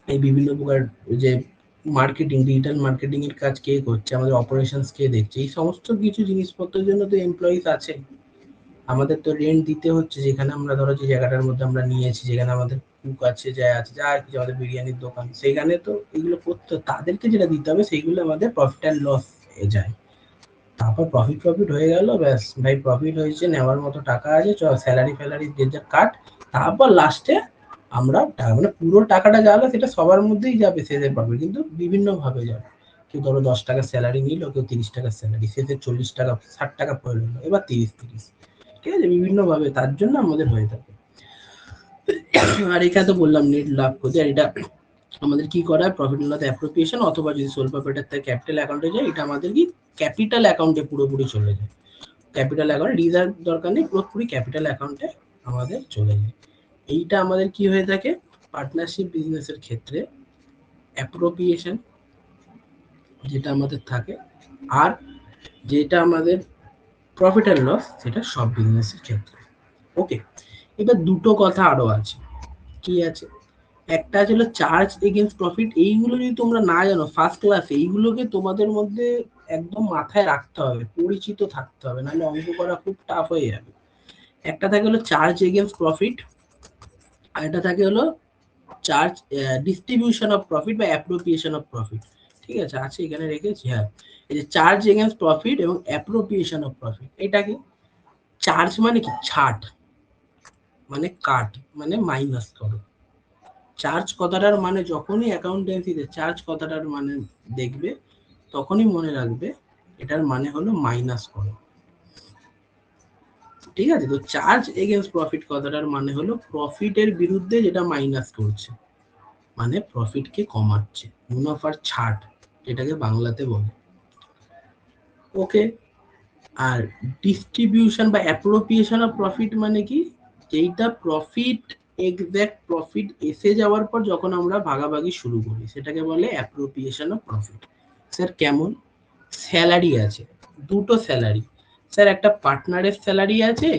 এই বিভিন্ন প্রকার যে মার্কেটিং, ডিজিটাল মার্কেটিং এর কাজ কে করছে, আমাদের অপারেশনস কে দেখছে, এই সমস্ত কিছু জিনিসপত্রের জন্য তো এমপ্লয়িজ আছে। আমাদের তো রেন্ট দিতে হচ্ছে, যেখানে আমরা ধরো যে জায়গাটার মধ্যে আমরা নিয়েছি, যেখানে আমাদের কুক আছে, যা আছে, যা আর কিছু, আমাদের বিরিয়ানির দোকান, সেখানে তো এগুলো করতে, তাদেরকে যেটা দিতে হবে সেইগুলো আমাদের প্রফিট অ্যান্ড লস এ যায়। তারপর প্রফিট হয়ে গেল, ব্যাস ভাই প্রফিট হয়েছে, নেওয়ার মতো টাকা আছে, স্যালারি ফ্যালারি যে যা কাট, তারপর লাস্টে আমরা মানে পুরো টাকাটা যাবে সেটা সবার মধ্যেই যাবে, শেষে পাবে, কিন্তু বিভিন্ন ভাবে যাবে। কেউ ধরো 10 টাকা স্যালারি নিল, কেউ 30 টাকা স্যালারি, শেষে 40 টাকা 60 টাকা পড়ে নিল, এবার 30, ঠিক আছে, বিভিন্ন ভাবে তার জন্য আমাদের হয়ে থাকে। আর এখানে তো বললাম নেট লাভ করতে, আর এটা আমাদের কি করা হয়, প্রফিট লস অ্যাপ্রোপ্রিয়েশন, অথবা যদি সোল প্রপার্টার থেকে ক্যাপিটাল অ্যাকাউন্টে যায়, এটা আমাদের কি ক্যাপিটাল অ্যাকাউন্টে পুরোপুরি চলে যায়। ক্যাপিটাল অ্যাকাউন্ট রিজার্ভ দরকার নেই, পুরোপুরি ক্যাপিটাল অ্যাকাউন্টে আমাদের চলে যায়। এইটা আমাদের কি হয়ে থাকে পার্টনারশিপ বিজনেসের ক্ষেত্রে, অ্যাপ্রোপ্রিয়েশন যেটা আমাদের থাকে, আর যেটা আমাদের প্রফিট অ্যান্ড লস সেটা সব বিজনেসের ক্ষেত্রে। ওকে, এবার দুটো কথা আরো আছে। কি আছে? একটা ছিল চার্জ এগেইনস্ট প্রফিট। এইগুলো যদি তোমরা না জানো ফার্স্ট ক্লাসে, এইগুলোকে তোমাদের মধ্যে একদম মাথায় রাখতে হবে, পরিচিত থাকতে হবে, নাহলে অঙ্ক করা খুব টাফ হয়ে যাবে। একটা থাকে হলো চার্জ এগেইনস্ট প্রফিট, আর এটা থাকে হলো চার্জ ডিস্ট্রিবিউশন অফ প্রফিট বা অ্যাপ্রোপ্রিয়েশন অফ প্রফিট। ঠিক আছে, আছে এখানে রেখেছি। হ্যাঁ, এই যে চার্জ এগেইনস্ট প্রফিট এবং অ্যাপ্রোপ্রিয়েশন অফ প্রফিট, এটা কি? চার্জ মানে কি? ছাড়, মানে কাট, মানে মাইনাস করো। চার্জ কথাটার মানে যখনই অ্যাকাউন্টেন্সিতে চার্জ কথাটার মানে দেখবে, তখনই মনে রাখবে এটার মানে হলো মাইনাস করো। ঠিক আছে, তো চার্জ এগেইনস্ট প্রফিট কথাটার মানে হলো প্রফিটের বিরুদ্ধে যেটা মাইনাস করছে, মানে প্রফিটকে কমাচ্ছে, মুনাফার ছাড় যেটাকে বাংলাতে বলে। ওকে, আর ডিস্ট্রিবিউশন বা অ্যাপ্রোপ্রিয়েশন অফ প্রফিট মানে কি? যেইটা প্রফিট, এক্সাক্ট প্রফিট এসে যাওয়ার পর যখন আমরা ভাগাভাগি শুরু করি, সেটাকে বলে অ্যাপ্রোপ্রিয়েশন অফ প্রফিট। স্যার কেমন? স্যালারি আছে, দুটো স্যালারি। স্যার একটা পার্টনারের স্যালারি আছে,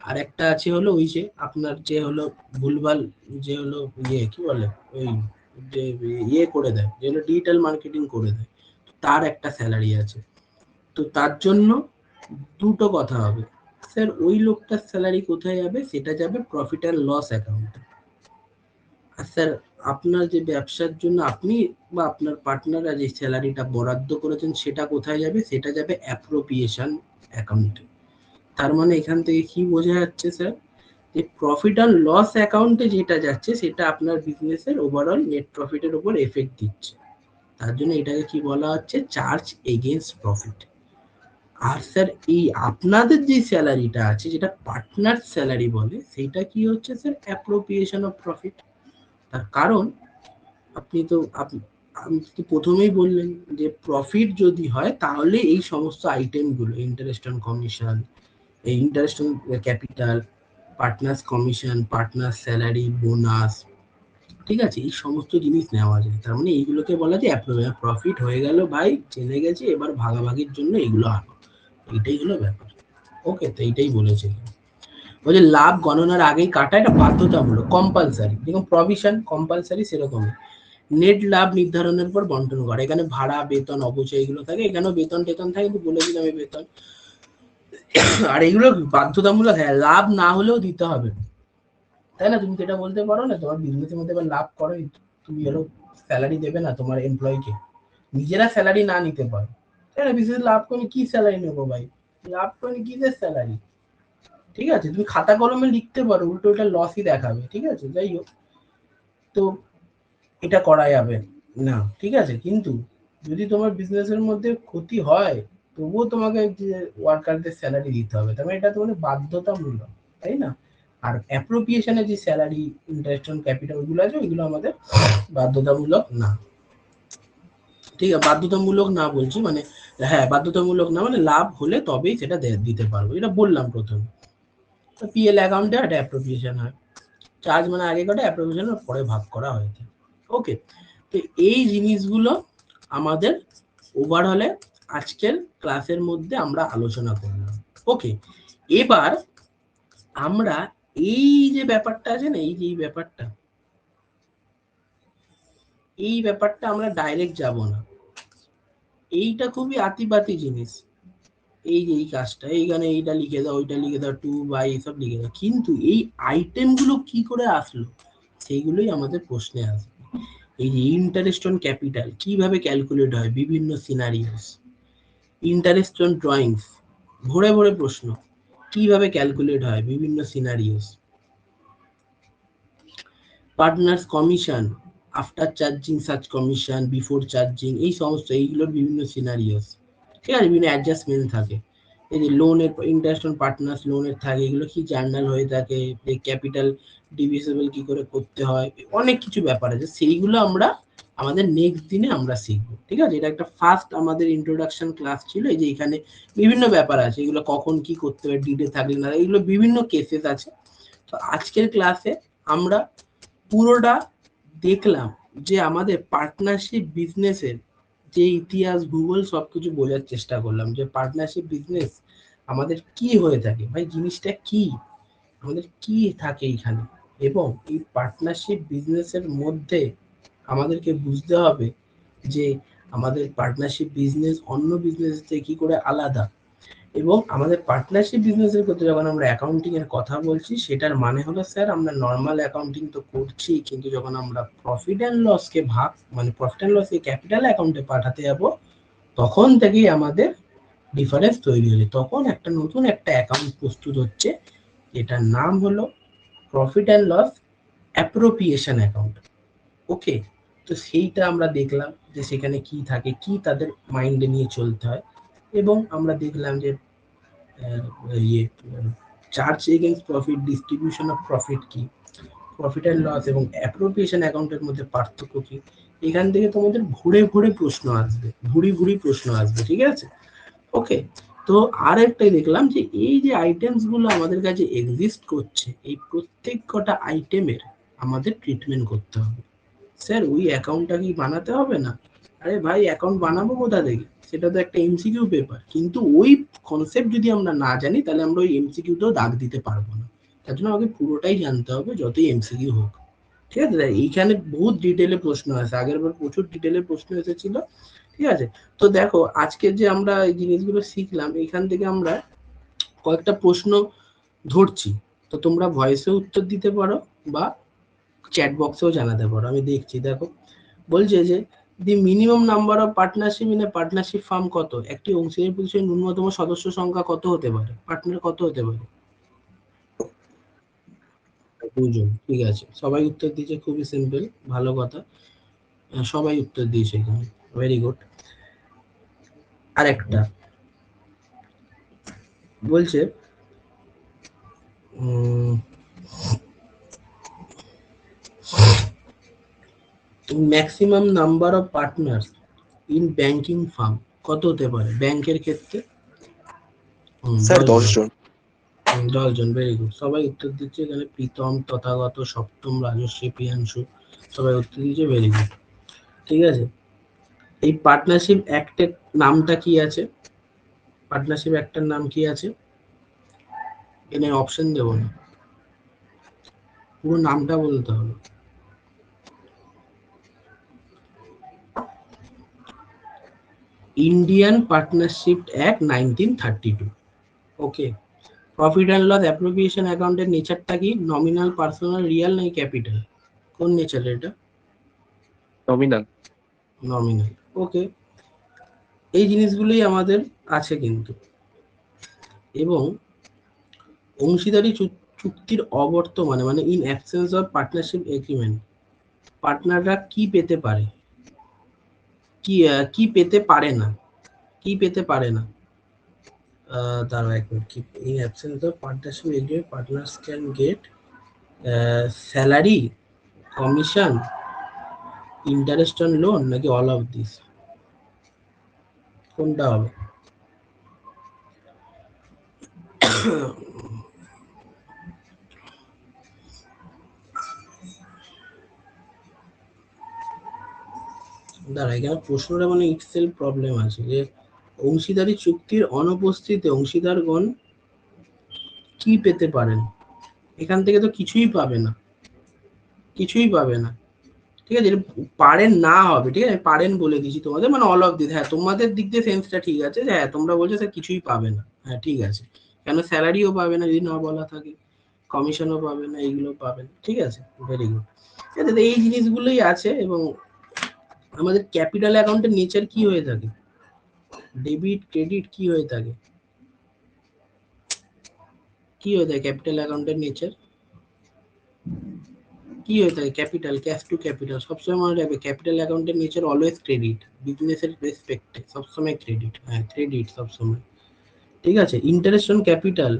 আর একটা আছে হলো ওই যে আপনার যে হলো ভুলভাল, যে হলো ইয়ে কি বলে, ওই যে ইয়ে করে দেয়, যে হলো ডিজিটাল মার্কেটিং করে দেয়, তার একটা স্যালারি আছে। তো তার জন্য দুটো কথা হবে। স্যার ওই লোকটার স্যালারি কোথায় যাবে? সেটা যাবে প্রফিট অ্যান্ড লস অ্যাকাউন্টে। আর স্যার আপনার যে ব্যবসার জন্য আপনি বা আপনার পার্টনাররা যে স্যালারিটা বরাদ্দ করেছেন সেটা কোথায় যাবে? সেটা যাবে অ্যাপ্রোপ্রিয়েশন অ্যাকাউন্টে। তার মানে এখান থেকে কি বোঝা যাচ্ছে স্যার, যে প্রফিট অ্যান্ড লস অ্যাকাউন্টে যেটা যাচ্ছে সেটা আপনার বিজনেসের ওভারঅল নেট প্রফিটের উপর এফেক্ট দিচ্ছে। তার জন্য এটাকে কি বলা হচ্ছে? Charge against profit. আর স্যার এই আপনাদের যে স্যালারিটা আছে, যেটা পার্টনার স্যালারি বলে, সেটা কি হচ্ছে স্যার? Appropriation of profit. তার কারণ আপনি তো আপনি তো প্রথমেই বললেন যে প্রফিট যদি হয় তাহলে এই সমস্ত আইটেমগুলো, ইন্টারেস্ট অন কমিশন, এই interest on capital, partners commission, partner salary, bonus, ঠিক আছে, এই সমস্ত জিনিস নেওয়া যায়। তার মানে এইগুলোকে বলা যায় প্রফিট হয়ে গেল ভাই, জেনে গেছি, এবার ভাগাভাগির জন্য এগুলো আনো, এইটাই হলো ব্যাপার। ওকে, তো এইটাই বলেছে। বলছে লাভ গণনার আগেই কাটা, এটা বাধ্যতামূলক, কম্পালসারি, যেরকম প্রভিশন কম্পালসারি সেরকমই। নেট লাভ নির্ধারণের পর বন্টন করে, এখানে ভাড়া, বেতন, অবচয় এগুলো থাকে, এখানেও বেতন টেতন থাকে, কিন্তু বলে দিলাম এই বেতন। আর এগুলো বাধ্যতামূলক, হ্যাঁ, লাভ না হলেও দিতে হবে, তাই না? তুমি তো এটা বলতে পারো না তোমার বিজনেসের মধ্যে এবার লাভ করো, তুমি হলো স্যালারি দেবে না তোমার এমপ্লয়িকে, নিজেরা স্যালারি না নিতে পারো, তাই না? বিজনেস লাভ করে কি স্যালারি নেবো ভাই, লাভ করে কিসের স্যালারি? ঠিক আছে, তুমি খাতা কলমে লিখতে পারো, উল্টো ওটা লসই দেখাবে। ঠিক আছে, যাই হোক, তো এটা করা যাবে না, ঠিক আছে। কিন্তু যদি তোমার বিজনেসের মধ্যে ক্ষতি হয়, তবুও তোমাকে যে ওয়ার্কারদের স্যালারি দিতে হবে, তবে এটা তোমাদের বাধ্যতামূলক, তাই না? আর অ্যাপ্রোপ্রিয়েশনের যে স্যালারি, ইন্টারেস্ট অন ক্যাপিটাল গুলো আছে, ওইগুলো আমাদের বাধ্যতামূলক না। ঠিক আছে, বাধ্যতামূলক না বলছি মানে, হ্যাঁ বাধ্যতামূলক না মানে লাভ হলে তবেই সেটা দিতে পারবো, এটা বললাম প্রথমে। তো পিএল অ্যাকাউন্টে একটা অ্যাপ্রোপ্রিয়েশন হয়, চার্জ মানে আগে কাটা, অ্যাপ্রোপ্রিয়েশন পরে ভাগ করা হয়েছে। ওকে, তো এই জিনিসগুলো আমাদের ওভারঅলে আজকের ক্লাসের মধ্যে আমরা আলোচনা করলাম। ওকে, এবার আমরা এই যে ব্যাপারটা আছে না, এই যে এই ব্যাপারটা আমরা ডাইরেক্ট যাব না, এইটা খুবই আতিবাতি জিনিস। এই যে এই কাজটা, এইখানে এইটা লিখে দাও, ওইটা লিখে দাও, টু বাই এসব লিখে দাও, কিন্তু এই আইটেমগুলো কি করে আসলো সেইগুলোই আমাদের প্রশ্নে আসবে। এই যে ইন্টারেস্ট অন ক্যাপিটাল কিভাবে ক্যালকুলেট হয়, বিভিন্ন সিনারিওস। ইন্টারেস্ট অন ড্রয়িংস, ভরে ভরে প্রশ্ন, কিভাবে ক্যালকুলেট হয়, বিভিন্ন scenarios. Partners commission, after charging such commission, before charging, এই সমস্ত এইগুলোর বিভিন্ন সিনারিওস, ঠিক আছে, বিভিন্ন অ্যাডজাস্টমেন্ট থাকে। এই যে লোনের ইন্টারেস্ট অন পার্টনার্স লোনের থাকে, এগুলো কি জার্নাল হয়ে থাকে, এই ক্যাপিটাল ডিভিজিবল কি করে করতে হয়, অনেক কিছু ব্যাপার আছে, সেইগুলো আমরা আমাদের নেক্সট দিনে আমরা শিখবো, ঠিক আছে। এটা একটা ফার্স্ট আমাদের ইন্ট্রোডাকশন ক্লাস ছিল, এই যে এখানে বিভিন্ন ব্যাপার আছে, এগুলো কখন কি করতে হবে, ডিটে থাকলে না, এগুলো বিভিন্ন কেসেস আছে। তো আজকের ক্লাসে আমরা পুরোটা দেখলাম যে আমাদের পার্টনারশিপ বিজনেসের যে ইতিহাস ভূগোল সবকিছু বোঝার চেষ্টা করলাম, যে পার্টনারশিপ বিজনেস আমাদের কি হয়ে থাকে, ভাই জিনিসটা কি, আমাদের কি থাকে এখানে, এবং এই পার্টনারশিপ বিজনেসের মধ্যে আমাদেরকে বুঝতে হবে যে আমাদের পার্টনারশিপ বিজনেস অন্য বিজনেস থেকে কি করে আলাদা, এবং আমাদের পার্টনারশিপ বিজনেসের ক্ষেত্রে যখন আমরা অ্যাকাউন্টিং এর কথা বলছি, সেটার মানে হলো স্যার আমরা নর্মাল অ্যাকাউন্টিং তো করছি, কিন্তু যখন আমরা প্রফিট অ্যান্ড লস কে ভাগ মানে প্রফিট অ্যান্ড লস কে ক্যাপিটাল অ্যাকাউন্টে পাঠাতে যাব, তখন থেকেই আমাদের ডিফারেন্স তৈরি হচ্ছে, তখন একটা নতুন একটা অ্যাকাউন্ট প্রস্তুত হচ্ছে, এটার নাম হলো profit and loss appropriation account. Okay, তো সেইটা আমরা দেখলাম যে সেখানে কি থাকে, কি তাদের মাইন্ডে নিয়ে চলতে হয়, এবং আমরা দেখলাম যে ইয়ে charge against profit, distribution of profit কি, প্রফিট অ্যান্ড লস এবং অ্যাপ্রোপ্রিয়েশন অ্যাকাউন্টের মধ্যে পার্থক্য কি। এখান থেকে তোমাদের ঘুরে ঘুরে প্রশ্ন আসবে, ঘুরি ঘুরি প্রশ্ন আসবে, ঠিক আছে। ওকে, তো আর একটাই দেখলাম যে এই যে আইটেমস গুলো আমাদের কাছে এক্সিস্ট করছে, এই প্রত্যেক কটা আইটেমের আমাদের ট্রিটমেন্ট করতে হবে। স্যার ওই অ্যাকাউন্টটা কি বানাতে হবে না? আরে ভাই অ্যাকাউন্ট বানাবো কোথা থেকে, সেটা তো একটা এমসিকিউ পেপার, কিন্তু ওই কনসেপ্ট যদি আমরা না জানি তাহলে আমরা ওই এমসিকিউতেও দাগ দিতে পারবো না। তার জন্য আমাকে পুরোটাই জানতে হবে, যতই এমসিকিউ হোক, ঠিক আছে। এইখানে বহুত ডিটেলে প্রশ্ন আছে, আগের বার প্রচুর ডিটেলে প্রশ্ন এসেছিল, ঠিক আছে। তো দেখো আজকে যে আমরা এই জিনিসগুলো শিখলাম, এখান থেকে আমরা কয়েকটা প্রশ্ন ধরছি, তো তোমরা ভয়েসে উত্তর দিতে পারো বা চ্যাট বক্সেও জানাতে পারো, আমি দেখছি। দেখো বলছে যে দি minimum number of partnership in a partnership farm কত, একটি অংশীদারি প্রতিষ্ঠানের ন্যূনতম সদস্য সংখ্যা কত হতে পারে, পার্টনার কত হতে পারে? দুজন, ঠিক আছে, সবাই উত্তর দিয়েছে, খুবই সিম্পল, ভালো কথা, সবাই উত্তর দিয়েছে এখানে, ভেরি গুড। আরেকটা বলছে maximum number of partners in banking farm কত হতে পারে ব্যাংকের ক্ষেত্রে? স্যার 10 10 জন। জন। 10 জন, ভেরি গুড, সবাই উত্তর দিচ্ছে এখানে, প্রীতম, তথাগত, সপ্তম, রাজশ্রী, প্রিয়াংশু, সবাই উত্তর দিচ্ছে, ভেরি গুড, ঠিক আছে। এই পার্টনারশিপ অ্যাক্টের নামটা কি আছে, পার্টনারশিপ অ্যাক্টের নাম কি আছে? এখানে অপশন দেবো না, পুরো নামটা বলতে হবে। Indian partnership act 1932। Okay, profit and loss appropriation অ্যাকাউন্টের নেচারটা কি, নমিনাল, পার্সোনাল, রিয়াল নাকি ক্যাপিটাল? কোন নেচার এটা? নমিনাল। নমিনাল। ওকে, এই জিনিসগুলোই আমাদের আছে কিন্তু। এবং অংশীদারি চুক্তির অবর্তমানে মানে in absence of partnership agreement পার্টনাররা কি পেতে পারে, কি পেতে পারে না, কি পেতে পারে না? দাঁড়াও এক মিনিট, কি in absence of partnership agreement partners can get salary, commission, interest on loan, নাকি অল অফ দিস? কোনটা হবে? দাঁড়া, এখানে প্রশ্নটা মানে ইটসেলফ প্রবলেম আছে, যে অংশীদারি চুক্তির অনুপস্থিতিতে অংশীদারগণ কি পেতে পারেন? এখান থেকে তো কিছুই পাবে না, কিছুই পাবে না, ঠিক আছে। পারেন না হবে, ঠিক আছে, পারেন বলে দিচ্ছি তোমাদের, মানে অল অফ দিস, হ্যাঁ তোমাদের দিক দিয়ে সেন্সটা ঠিক আছে, যে হ্যাঁ তোমরা বলছো স্যার কিছুই পাবে না, হ্যাঁ ঠিক আছে, কেন স্যালারিও পাবে না যদি না বলা থাকে, কমিশনও পাবে না, এইগুলো পাবে না, ঠিক আছে, ভেরি গুড। এই জিনিসগুলোই আছে। এবং আমাদের ক্যাপিটাল অ্যাকাউন্টের নেচার কি হয়ে থাকে, ডেবিট, ক্রেডিট, কি হয়ে থাকে, কি হয়ে থাকে ক্যাপিটাল অ্যাকাউন্টের নেচার? কি হয়ে থাকে ক্যাপিটাল, ক্যাশ টু ক্যাপিটাল, সবসময় মনে রাখবে ক্যাপিটাল অ্যাকাউন্টের নেচার অলওয়েজ ক্রেডিট, বিজনেসের রেসপেক্টে সবসময় ক্রেডিট, হ্যাঁ ক্রেডিট সবসময়, ঠিক আছে। Interest on capital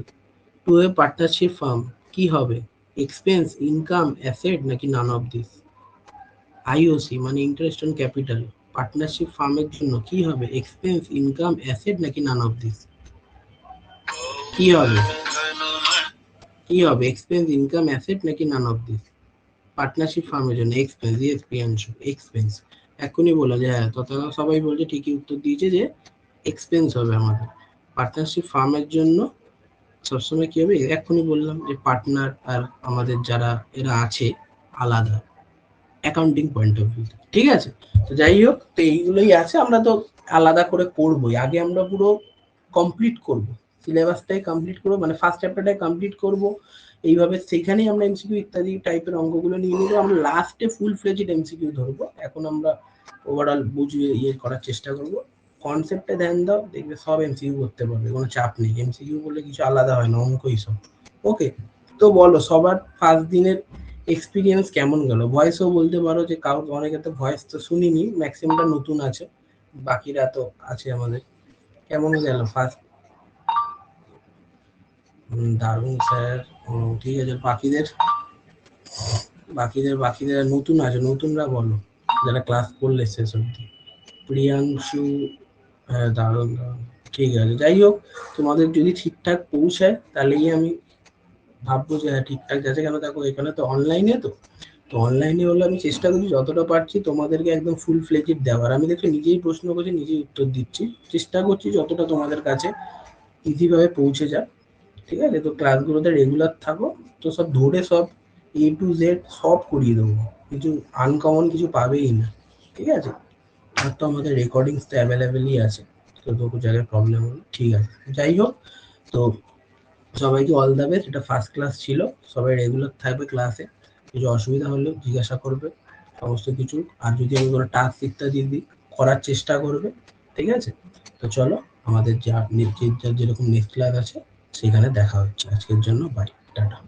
to a partnership firm কি হবে, এক্সপেন্স, ইনকাম, অ্যাসেট নাকি নান অফ দিস। আইওসি মানে ইন্টারেস্ট অন ক্যাপিটাল পার্টনারশিপ ফার্মের জন্য কি হবে, এক্সপেন্স, ইনকাম, অ্যাসেট নাকি নান অফ দিস। কি হবে, কি হবে, এক্সপেন্স, ইনকাম, অ্যাসেট নাকি নান অফ দিস। পার্টনারশিপ ফার্মের জন্য এক্সপেন্স, ইয়েস প্রিয়াংশু এক্সপেন্স, এখনই বলা যায়, হ্যাঁ তথা সবাই বলছে, ঠিকই উত্তর দিয়েছে যে এক্সপেন্স হবে আমাদের। পার্টনারশিপ ফার্মের জন্য সবসময় কি হবে, এখনই বললাম যে পার্টনার আর আমাদের যারা এরা আছে আলাদা অ্যাকাউন্টিং পয়েন্ট অফ ভিউ, ঠিক আছে। তো যাই হোক, তো এইগুলোই আছে, আমরা তো আলাদা করে করবোই, আগে আমরা পুরো কমপ্লিট করব, সিলেবাসটাই কমপ্লিট করবো, মানে ফার্স্ট চ্যাপ্টারটাই কমপ্লিট করব, এইভাবে সেখানেই আমরা এমসিকিউ ইত্যাদি টাইপের অঙ্কগুলো নিয়ে নিব, আমরা লাস্টে ফুল ফ্লেজড এমসিকিউ ধরবো। এখন আমরা ওভারঅল বুঝিয়ে করার চেষ্টা করব, কনসেপ্টে ধ্যান দাও, দেখবে সব এমসিকিউ করতে পারবে, কোনো চাপ নেই, এমসিকিউ বলে কিছু আলাদা হয় না, অঙ্কই সব। ওকে, তো বলো সবার ফার্স্ট দিনের এক্সপিরিয়েন্স কেমন গেল, ভয়েসও বলতে পারো, যে কারোর অনেকে তো ভয়েস তো শুনিনি, ম্যাক্সিমামটা নতুন আছে, বাকিরা তো আছে আমাদের, কেমন গেল ফার্স্ট। দারুণ স্যার, ঠিক আছে, বাকিদের নতুন আছে, নতুনরা বলো, যারা ক্লাস করলে শেষ অবধি। প্রিয়াংশু, হ্যাঁ দারুণ দারুণ, ঠিক আছে। যাই হোক, তোমাদের যদি ঠিকঠাক পৌঁছায় তাহলেই আমি ভাববো যে হ্যাঁ ঠিকঠাক যাচ্ছে, কেন দেখো এখানে তো অনলাইনে, তো অনলাইনে হলে আমি চেষ্টা করছি যতটা পারছি তোমাদেরকে একদম ফুল ফ্লেজড দেওয়ার, আমি দেখছি নিজেই প্রশ্ন করছি, নিজেই উত্তর দিচ্ছি, চেষ্টা করছি যতটা তোমাদের কাছে ইজিভাবে পৌঁছে যায়, ঠিক আছে। তো ক্লাসগুলোতে রেগুলার থাকো, তো সব ধরে সব A to Z সব করিয়ে দেবো, কিছু আনকমন কিছু পাবেই না, ঠিক আছে। আর তো আমাদের রেকর্ডিংস তো অ্যাভেলেবেলই আছে, তো কোনো জায়গায় প্রবলেম হলো, ঠিক আছে। যাই হোক, তো সবাইকে অল দ্য বেস্ট, এটা ফার্স্ট ক্লাস ছিল, সবাই রেগুলার থাকবে ক্লাসে, কিছু অসুবিধা হলে জিজ্ঞাসা করবে সমস্ত কিছু, আর যদি আমি কোনো টাস্ক ইত্যাদি দিই করার চেষ্টা করবে, ঠিক আছে। তো চলো, আমাদের যেরকম নেক্সট ক্লাস আছে সেখানে দেখা হচ্ছে, আজকের জন্য বাই, টাটা।